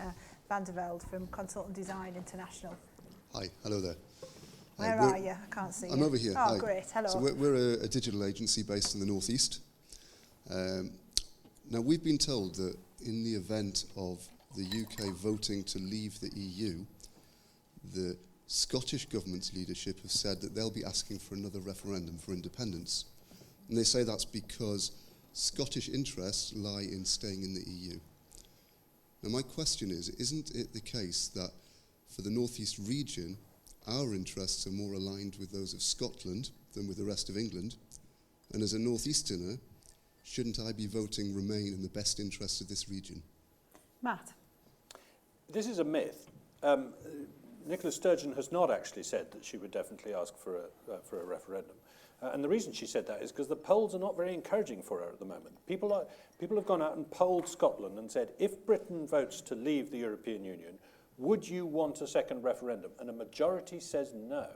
van der Velde from Consultant Design International. Hi, hello there. Where are you? I can't see you. I'm over here. Oh, Hi. great, hello. So we're a digital agency based in the northeast. Now, we've been told that in the event of the UK voting to leave the EU, the Scottish Government's leadership have said that they'll be asking for another referendum for independence. And they say that's because Scottish interests lie in staying in the EU. Now, my question is, isn't it the case that for the northeast region, our interests are more aligned with those of Scotland than with the rest of England? And as a northeasterner, shouldn't I be voting Remain in the best interests of this region? Matt? This is a myth. Nicola Sturgeon has not actually said that she would definitely ask for a referendum. And the reason she said that is because the polls are not very encouraging for her at the moment. People have gone out and polled Scotland and said, if Britain votes to leave the European Union, would you want a second referendum? And a majority says no.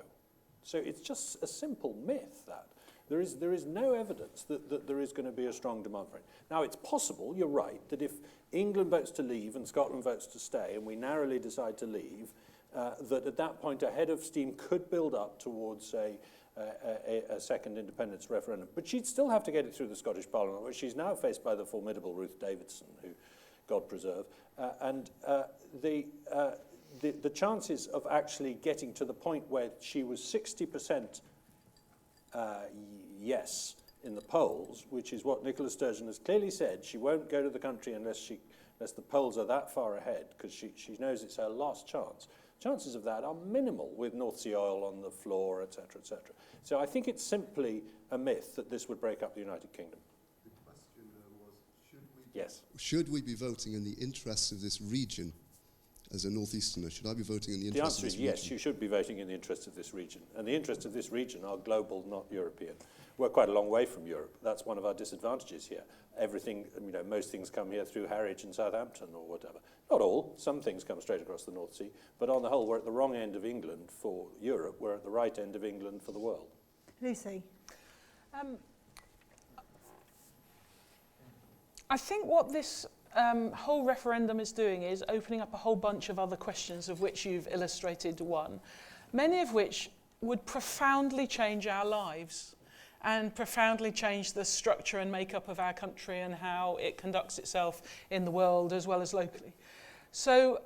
So it's just a simple myth that. There is no evidence that there is going to be a strong demand for it. Now, it's possible, you're right, that if England votes to leave and Scotland votes to stay and we narrowly decide to leave, that at that point a head of steam could build up towards a second independence referendum. But she'd still have to get it through the Scottish Parliament, where she's now faced by the formidable Ruth Davidson, who, God preserve, the chances of actually getting to the point where she was 60% yes in the polls, which is what Nicola Sturgeon has clearly said, she won't go to the country unless the polls are that far ahead, because she knows it's her last chance. Chances of that are minimal with North Sea oil on the floor, etc., etc. So I think it's simply a myth that this would break up the United Kingdom. The question was, Yes. Should we be voting in the interests of this region? As a northeasterner, should I be voting in the interests of this region? The answer is yes, you should be voting in the interests of this region. And the interests of this region are global, not European. We're quite a long way from Europe. That's one of our disadvantages here. Everything, most things come here through Harwich and Southampton or whatever. Not all, some things come straight across the North Sea. But on the whole, we're at the wrong end of England for Europe. We're at the right end of England for the world. Lucy? I think what this whole referendum is doing is opening up a whole bunch of other questions, of which you've illustrated one, many of which would profoundly change our lives and profoundly change the structure and makeup of our country and how it conducts itself in the world as well as locally. So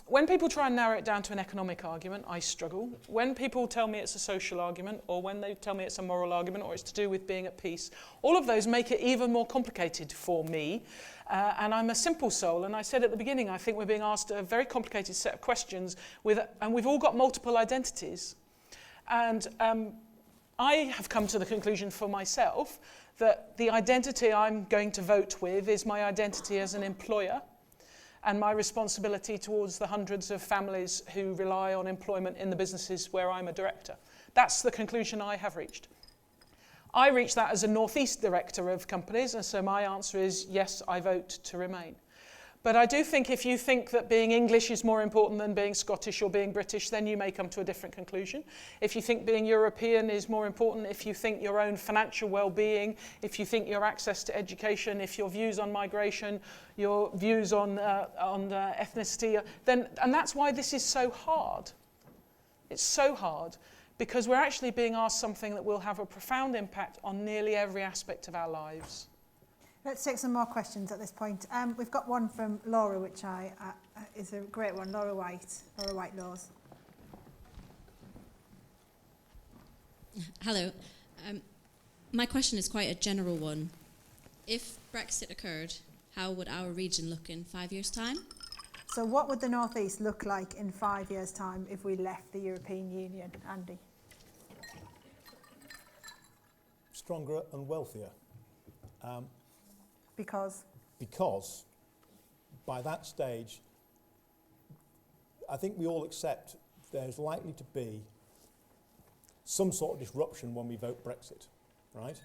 when people try and narrow it down to an economic argument, I struggle. When people tell me it's a social argument, or when they tell me it's a moral argument, or it's to do with being at peace, all of those make it even more complicated for me. And I'm a simple soul, and I said at the beginning, I think we're being asked a very complicated set of questions, and we've all got multiple identities. And I have come to the conclusion for myself that the identity I'm going to vote with is my identity as an employer, and my responsibility towards the hundreds of families who rely on employment in the businesses where I'm a director. That's the conclusion I have reached. I reached that as a Northeast director of companies, and so my answer is yes, I vote to remain. But I do think if you think that being English is more important than being Scottish or being British, then you may come to a different conclusion. If you think being European is more important, if you think your own financial well-being, if you think your access to education, if your views on migration, your views on ethnicity, and that's why this is so hard. It's so hard because we're actually being asked something that will have a profound impact on nearly every aspect of our lives. Let's take some more questions at this point. We've got one from Laura, which is a great one. Laura White-Laws. Hello. My question is quite a general one. If Brexit occurred, how would our region look in 5 years' time? So what would the North East look like in 5 years' time if we left the European Union? Andy? stronger and wealthier. Because? Because by that stage, I think we all accept there's likely to be some sort of disruption when we vote Brexit, right?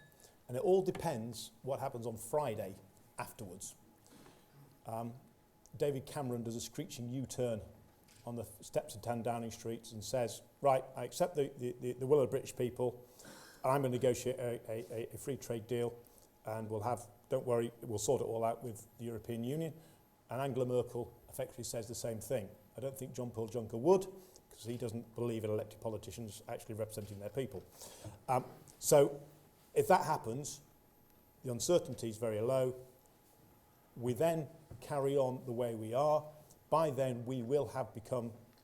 And it all depends what happens on Friday afterwards. David Cameron does a screeching U-turn on the steps of 10 Downing Street and says, right, I accept the will of the British people, and I'm going to negotiate a free trade deal, and we'll have, don't worry, we'll sort it all out with the European Union. And Angela Merkel effectively says the same thing. I don't think John Paul Juncker would, because he doesn't believe in elected politicians actually representing their people. So if that happens, the uncertainty is very low. We then carry on the way we are. By then, we will have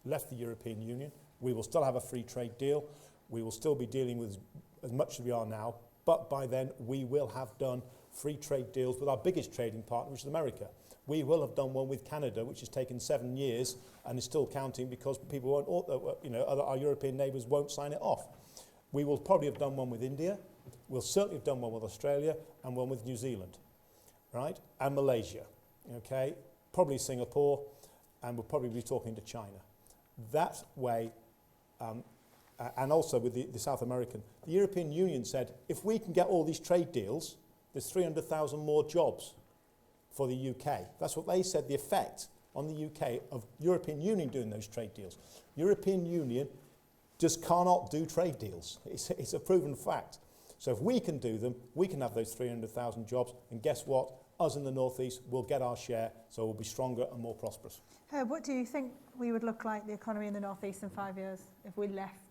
left the European Union. We will still have a free trade deal. We will still be dealing with as much as we are now. But by then, we will have done free trade deals with our biggest trading partner, which is America. We will have done one with Canada, which has taken 7 years and is still counting because people won't, our European neighbours won't sign it off. We will probably have done one with India. We'll certainly have done one with Australia and one with New Zealand, right? And Malaysia, okay? Probably Singapore, and we'll probably be talking to China. That way, and also with the South American, the European Union said, if we can get all these trade deals, there's 300,000 more jobs for the UK. That's what they said, the effect on the UK of European Union doing those trade deals. European Union just cannot do trade deals. It's a proven fact. So if we can do them, we can have those 300,000 jobs, and guess what? Us in the North East will get our share, so we'll be stronger and more prosperous. What do you think we would look like, the economy in the North East in 5 years, if we left?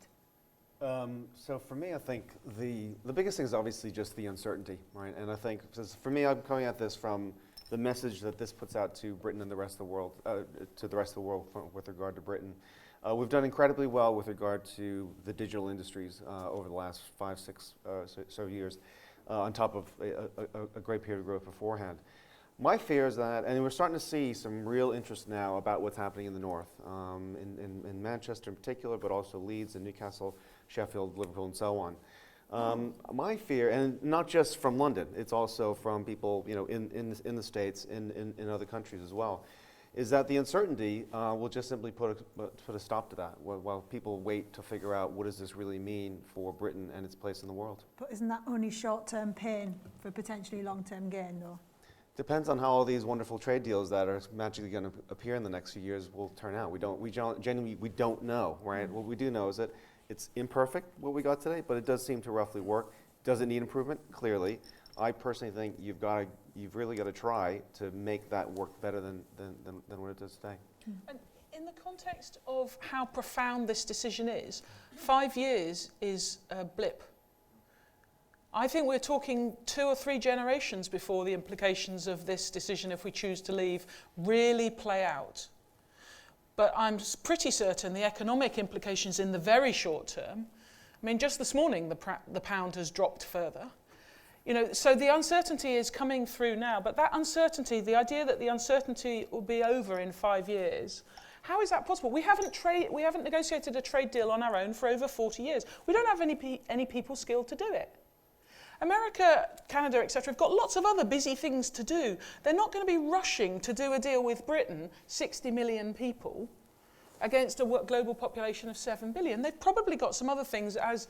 So for me, I think the biggest thing is obviously just the uncertainty, right? And I think, for me, I'm coming at this from the message that this puts out to Britain and the rest of the world, with regard to Britain. We've done incredibly well with regard to the digital industries over the last 5, 6 so years, on top of a great period of growth beforehand. My fear is that, and we're starting to see some real interest now about what's happening in the north, in Manchester in particular, but also Leeds and Newcastle, Sheffield, Liverpool, and so on. My fear, and not just from London, it's also from people in the States, in other countries as well, is that the uncertainty will just simply put a stop to that while people wait to figure out what does this really mean for Britain and its place in the world. But isn't that only short-term pain for potentially long-term gain, though? Depends on how all these wonderful trade deals that are magically going to appear in the next few years will turn out. We don't know, right? What we do know is that it's imperfect, what we got today, but it does seem to roughly work. Does it need improvement? Clearly. I personally think you've really got to try to make that work better than what it does today. And in the context of how profound this decision is, 5 years is a blip. I think we're talking 2 or 3 generations before the implications of this decision, if we choose to leave, really play out. But I'm pretty certain the economic implications in the very short term, I mean, just this morning the pound has dropped further. So the uncertainty is coming through now, but that uncertainty, the idea that the uncertainty will be over in 5 years, how is that possible? We haven't negotiated a trade deal on our own for over 40 years. We don't have any people skilled to do it. America, Canada, etc. have got lots of other busy things to do. They're not going to be rushing to do a deal with Britain, 60 million people, against a global population of 7 billion. They've probably got some other things, as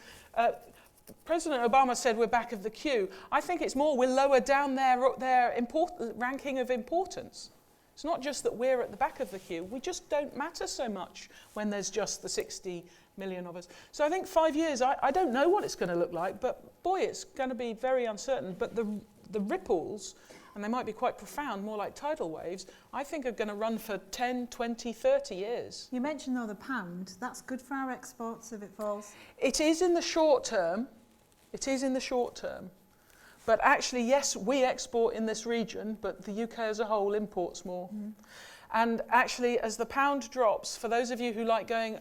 President Obama said, we're back of the queue. I think it's more we're lower down their ranking of importance. It's not just that we're at the back of the queue. We just don't matter so much when there's just the 60 million of us. So I think 5 years, I don't know what it's going to look like, but boy, it's going to be very uncertain. But the ripples, and they might be quite profound, more like tidal waves, I think are going to run for 10, 20, 30 years. You mentioned, though, the pound. That's good for our exports if it falls. It is in the short term. It is in the short term. But actually, yes, we export in this region, but the UK as a whole imports more. Mm. And actually, as the pound drops, for those of you who like going,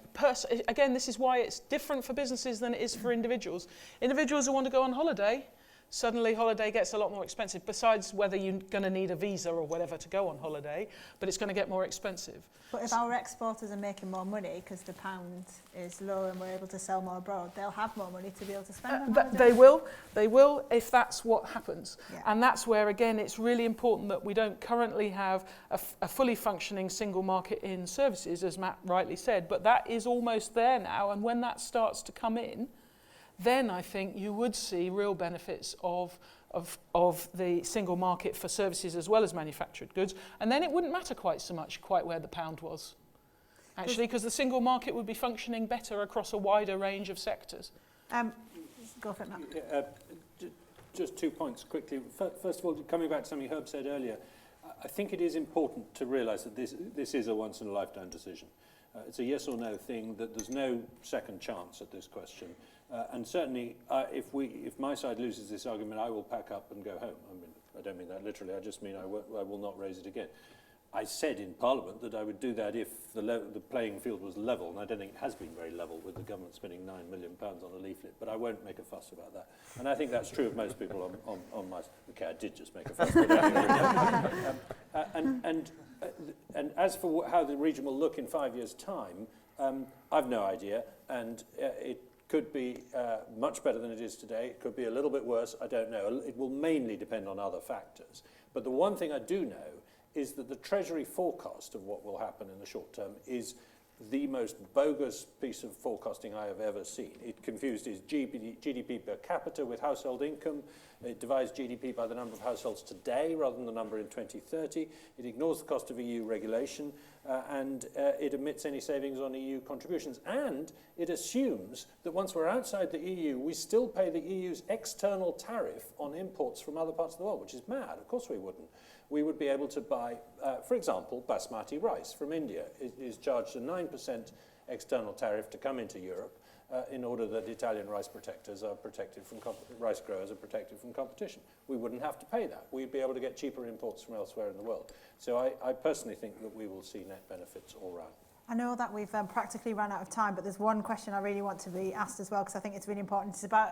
again, this is why it's different for businesses than it is for individuals. Individuals who want to go on holiday, suddenly holiday gets a lot more expensive, besides whether you're going to need a visa or whatever to go on holiday, but it's going to get more expensive. But if our exporters are making more money because the pound is lower and we're able to sell more abroad, they'll have more money to be able to spend on holiday. They will if that's what happens. Yeah. And that's where, again, it's really important that we don't currently have a fully functioning single market in services, as Matt rightly said, but that is almost there now, and when that starts to come in, then I think you would see real benefits of the single market for services as well as manufactured goods, and then it wouldn't matter quite so much where the pound was, actually, because the single market would be functioning better across a wider range of sectors. Go for it, Matt. Just 2 points quickly. First of all, coming back to something Herb said earlier, I think it is important to realise that this is a once-in-a-lifetime decision. It's a yes or no thing, that there's no second chance at this question. And certainly, if my side loses this argument, I will pack up and go home. I mean, I don't mean that literally, I just mean I will not raise it again. I said in Parliament that I would do that if the playing field was level, and I don't think it has been very level with the government spending £9 million on a leaflet, but I won't make a fuss about that. And I think that's true of most people on my... Okay, I did just make a fuss. And as for how the region will look in 5 years' time, I've no idea, and it could be much better than it is today. It could be a little bit worse, I don't know. It will mainly depend on other factors. But the one thing I do know is that the Treasury forecast of what will happen in the short term is the most bogus piece of forecasting I have ever seen. It confused his GDP per capita with household income. It divides GDP by the number of households today rather than the number in 2030. It ignores the cost of EU regulation and it omits any savings on EU contributions. And it assumes that once we're outside the EU, we still pay the EU's external tariff on imports from other parts of the world, which is mad. Of course we wouldn't. We would be able to buy, for example, basmati rice from India. It is charged a 9% external tariff to come into Europe in order that Italian rice protectors are protected from rice growers are protected from competition. We wouldn't have to pay that. We'd be able to get cheaper imports from elsewhere in the world. So I personally think that we will see net benefits all round. I know that we've practically run out of time, but there's one question I really want to be asked as well, because I think it's really important. It's about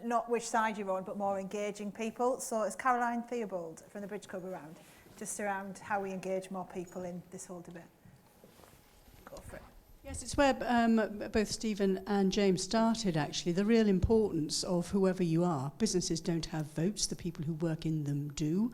not which side you're on, but more engaging people. So is Caroline Theobald from the Bridge Club around, just around how we engage more people in this whole debate? Go for it. Yes, it's where both Stephen and James started, actually. The real importance of whoever you are. Businesses don't have votes, the people who work in them do.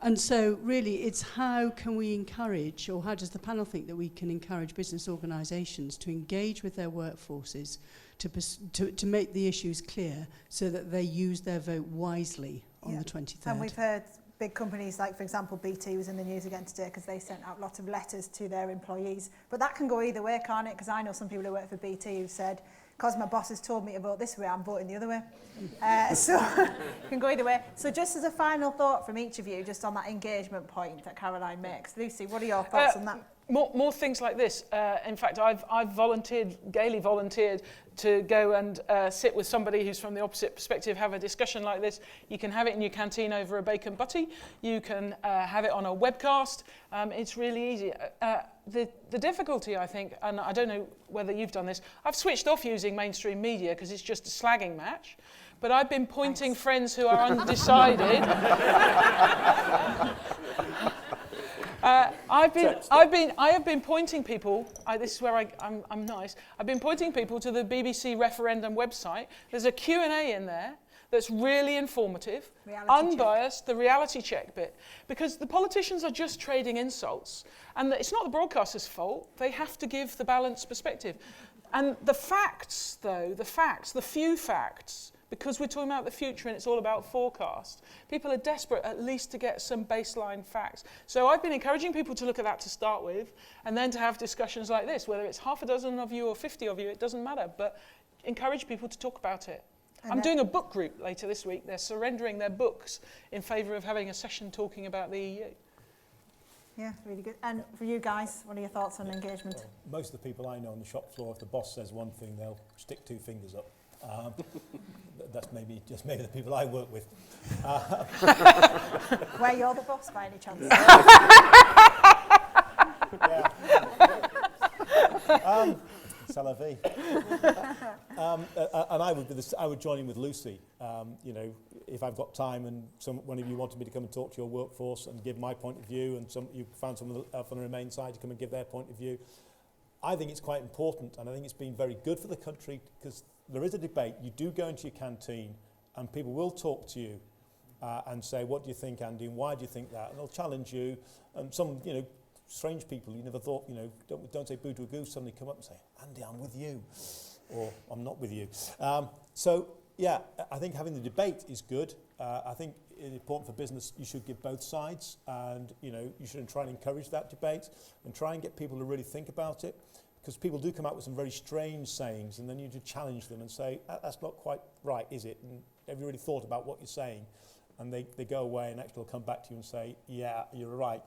And so really it's how can we encourage, or how does the panel think that we can encourage business organisations to engage with their workforces to make the issues clear so that they use their vote wisely on the 23rd. And we've heard big companies like, for example, BT was in the news again today because they sent out lots of letters to their employees. But that can go either way, can't it? Because I know some people who work for BT who said, because my boss has told me to vote this way, I'm voting the other way. So it can go either way. So just as a final thought from each of you, just on that engagement point that Caroline makes. Lucy, what are your thoughts on that? More things like this. In fact, I've gaily volunteered to go and sit with somebody who's from the opposite perspective, have a discussion like this. You can have it in your canteen over a bacon butty. You can have it on a webcast. It's really easy. The difficulty, I think, and I don't know whether you've done this, I've switched off using mainstream media because it's just a slagging match. But I've been pointing friends who are undecided. I have been pointing people. This is where I'm nice. I've been pointing people to the BBC referendum website. There's a Q&A in there that's really informative, unbiased, the reality check bit, because the politicians are just trading insults, and it's not the broadcasters' fault. They have to give the balanced perspective, and the facts, though, the few facts. Because we're talking about the future and it's all about forecast. People are desperate at least to get some baseline facts. So I've been encouraging people to look at that to start with and then to have discussions like this, whether it's half a dozen of you or 50 of you, it doesn't matter, but encourage people to talk about it. I'm doing a book group later this week. They're surrendering their books in favour of having a session talking about the EU. Yeah, really good. And for you guys, what are your thoughts on engagement? Well, most of the people I know on the shop floor, if the boss says one thing, they'll stick two fingers up. That's maybe the people I work with. Where you're the boss by any chance? C'est la vie. And I would join in with Lucy. You know, if I've got time and one of you wanted me to come and talk to your workforce and give my point of view, and you found someone else on the Remain side to come and give their point of view, I think it's quite important, and I think it's been very good for the country, because there is a debate. You do go into your canteen and people will talk to you and say, what do you think, Andy, and why do you think that? And they'll challenge you. And some, strange people you never thought, don't say boo to a goose, suddenly come up and say, Andy, I'm with you, or I'm not with you. Yeah, I think having the debate is good. I think it's important for business. You should give both sides, and you should try and encourage that debate and try and get people to really think about it, because people do come out with some very strange sayings, and then you need to challenge them and say, that's not quite right, is it? And have you really thought about what you're saying? And they go away and actually will come back to you and say, yeah, you're right,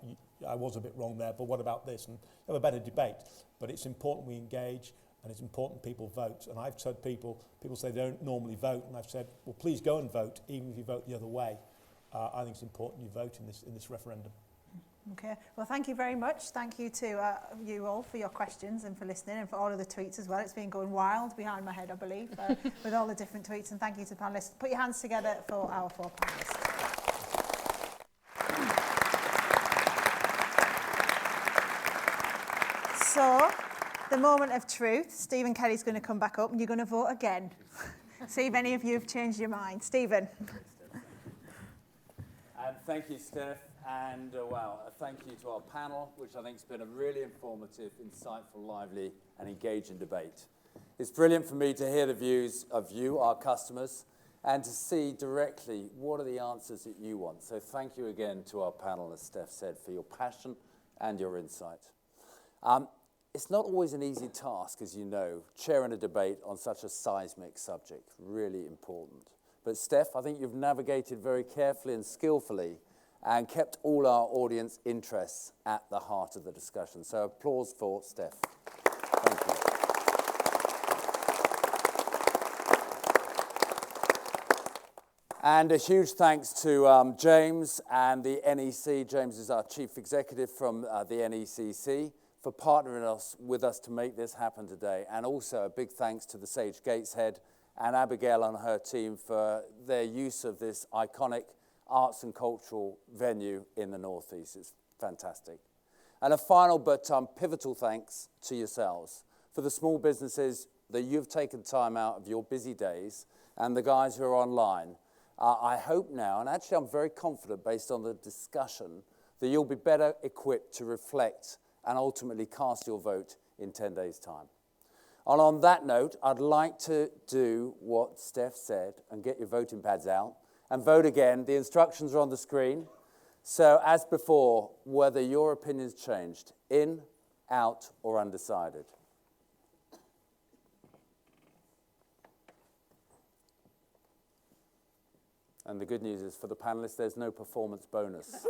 I was a bit wrong there, but what about this? And have a better debate. But it's important we engage, and it's important people vote. And I've said people say they don't normally vote, and I've said, well, please go and vote, even if you vote the other way. I think it's important you vote in this referendum. Okay, well, thank you very much. Thank you to you all for your questions and for listening, and for all of the tweets as well. It's been going wild behind my head, I believe, with all the different tweets. And thank you to the panellists. Put your hands together for our 4 panellists. So, the moment of truth. Stephen Kelly's going to come back up and you're going to vote again. See if any of you have changed your mind. Stephen. And thank you, Steph. And thank you to our panel, which I think has been a really informative, insightful, lively and engaging debate. It's brilliant for me to hear the views of you, our customers, and to see directly what are the answers that you want. So thank you again to our panel, as Steph said, for your passion and your insight. It's not always an easy task, as you know, chairing a debate on such a seismic subject, really important. But Steph, I think you've navigated very carefully and skillfully and kept all our audience interests at the heart of the discussion. So applause for Steph. Thank you. And a huge thanks to James and the NEC. James is our Chief Executive from the NECC for partnering with us to make this happen today. And also a big thanks to the Sage Gateshead and Abigail and her team for their use of this iconic arts and cultural venue in the North East. It's fantastic. And a final but pivotal thanks to yourselves for the small businesses that you've taken time out of your busy days, and the guys who are online. I hope now, and actually I'm very confident based on the discussion, that you'll be better equipped to reflect and ultimately cast your vote in 10 days' time. And on that note, I'd like to do what Steph said and get your voting pads out and vote again. The instructions are on the screen. So as before, whether your opinion's changed, in, out, or undecided. And the good news is for the panelists, there's no performance bonus.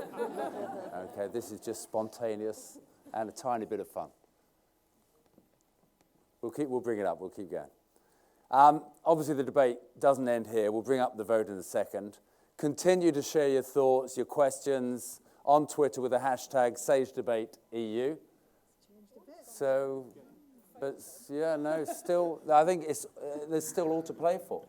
Okay, this is just spontaneous and a tiny bit of fun. We'll bring it up, we'll keep going. Obviously, the debate doesn't end here. We'll bring up the vote in a second. Continue to share your thoughts, your questions on Twitter with the hashtag SageDebateEU. So, but yeah, no, still, I think there's still all to play for.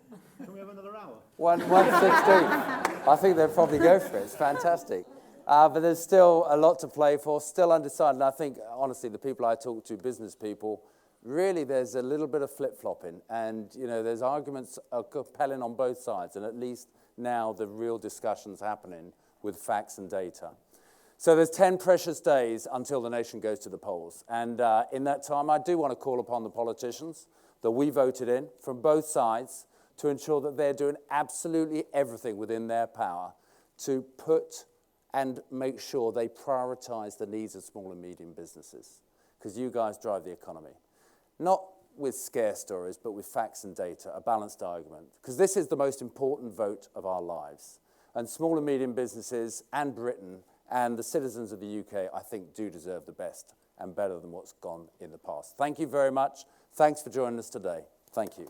Can we have another hour? 1:16. I think they'll probably go for it. It's fantastic. But there's still a lot to play for, still undecided. And I think, honestly, the people I talk to, business people, really, there's a little bit of flip-flopping, and there's arguments are compelling on both sides, and at least now the real discussion's happening with facts and data. So there's 10 precious days until the nation goes to the polls, and in that time, I do want to call upon the politicians that we voted in from both sides to ensure that they're doing absolutely everything within their power to put and make sure they prioritize the needs of small and medium businesses, because you guys drive the economy. Not with scare stories, but with facts and data, a balanced argument. Because this is the most important vote of our lives. And small and medium businesses and Britain and the citizens of the UK, I think, do deserve the best and better than what's gone in the past. Thank you very much. Thanks for joining us today. Thank you.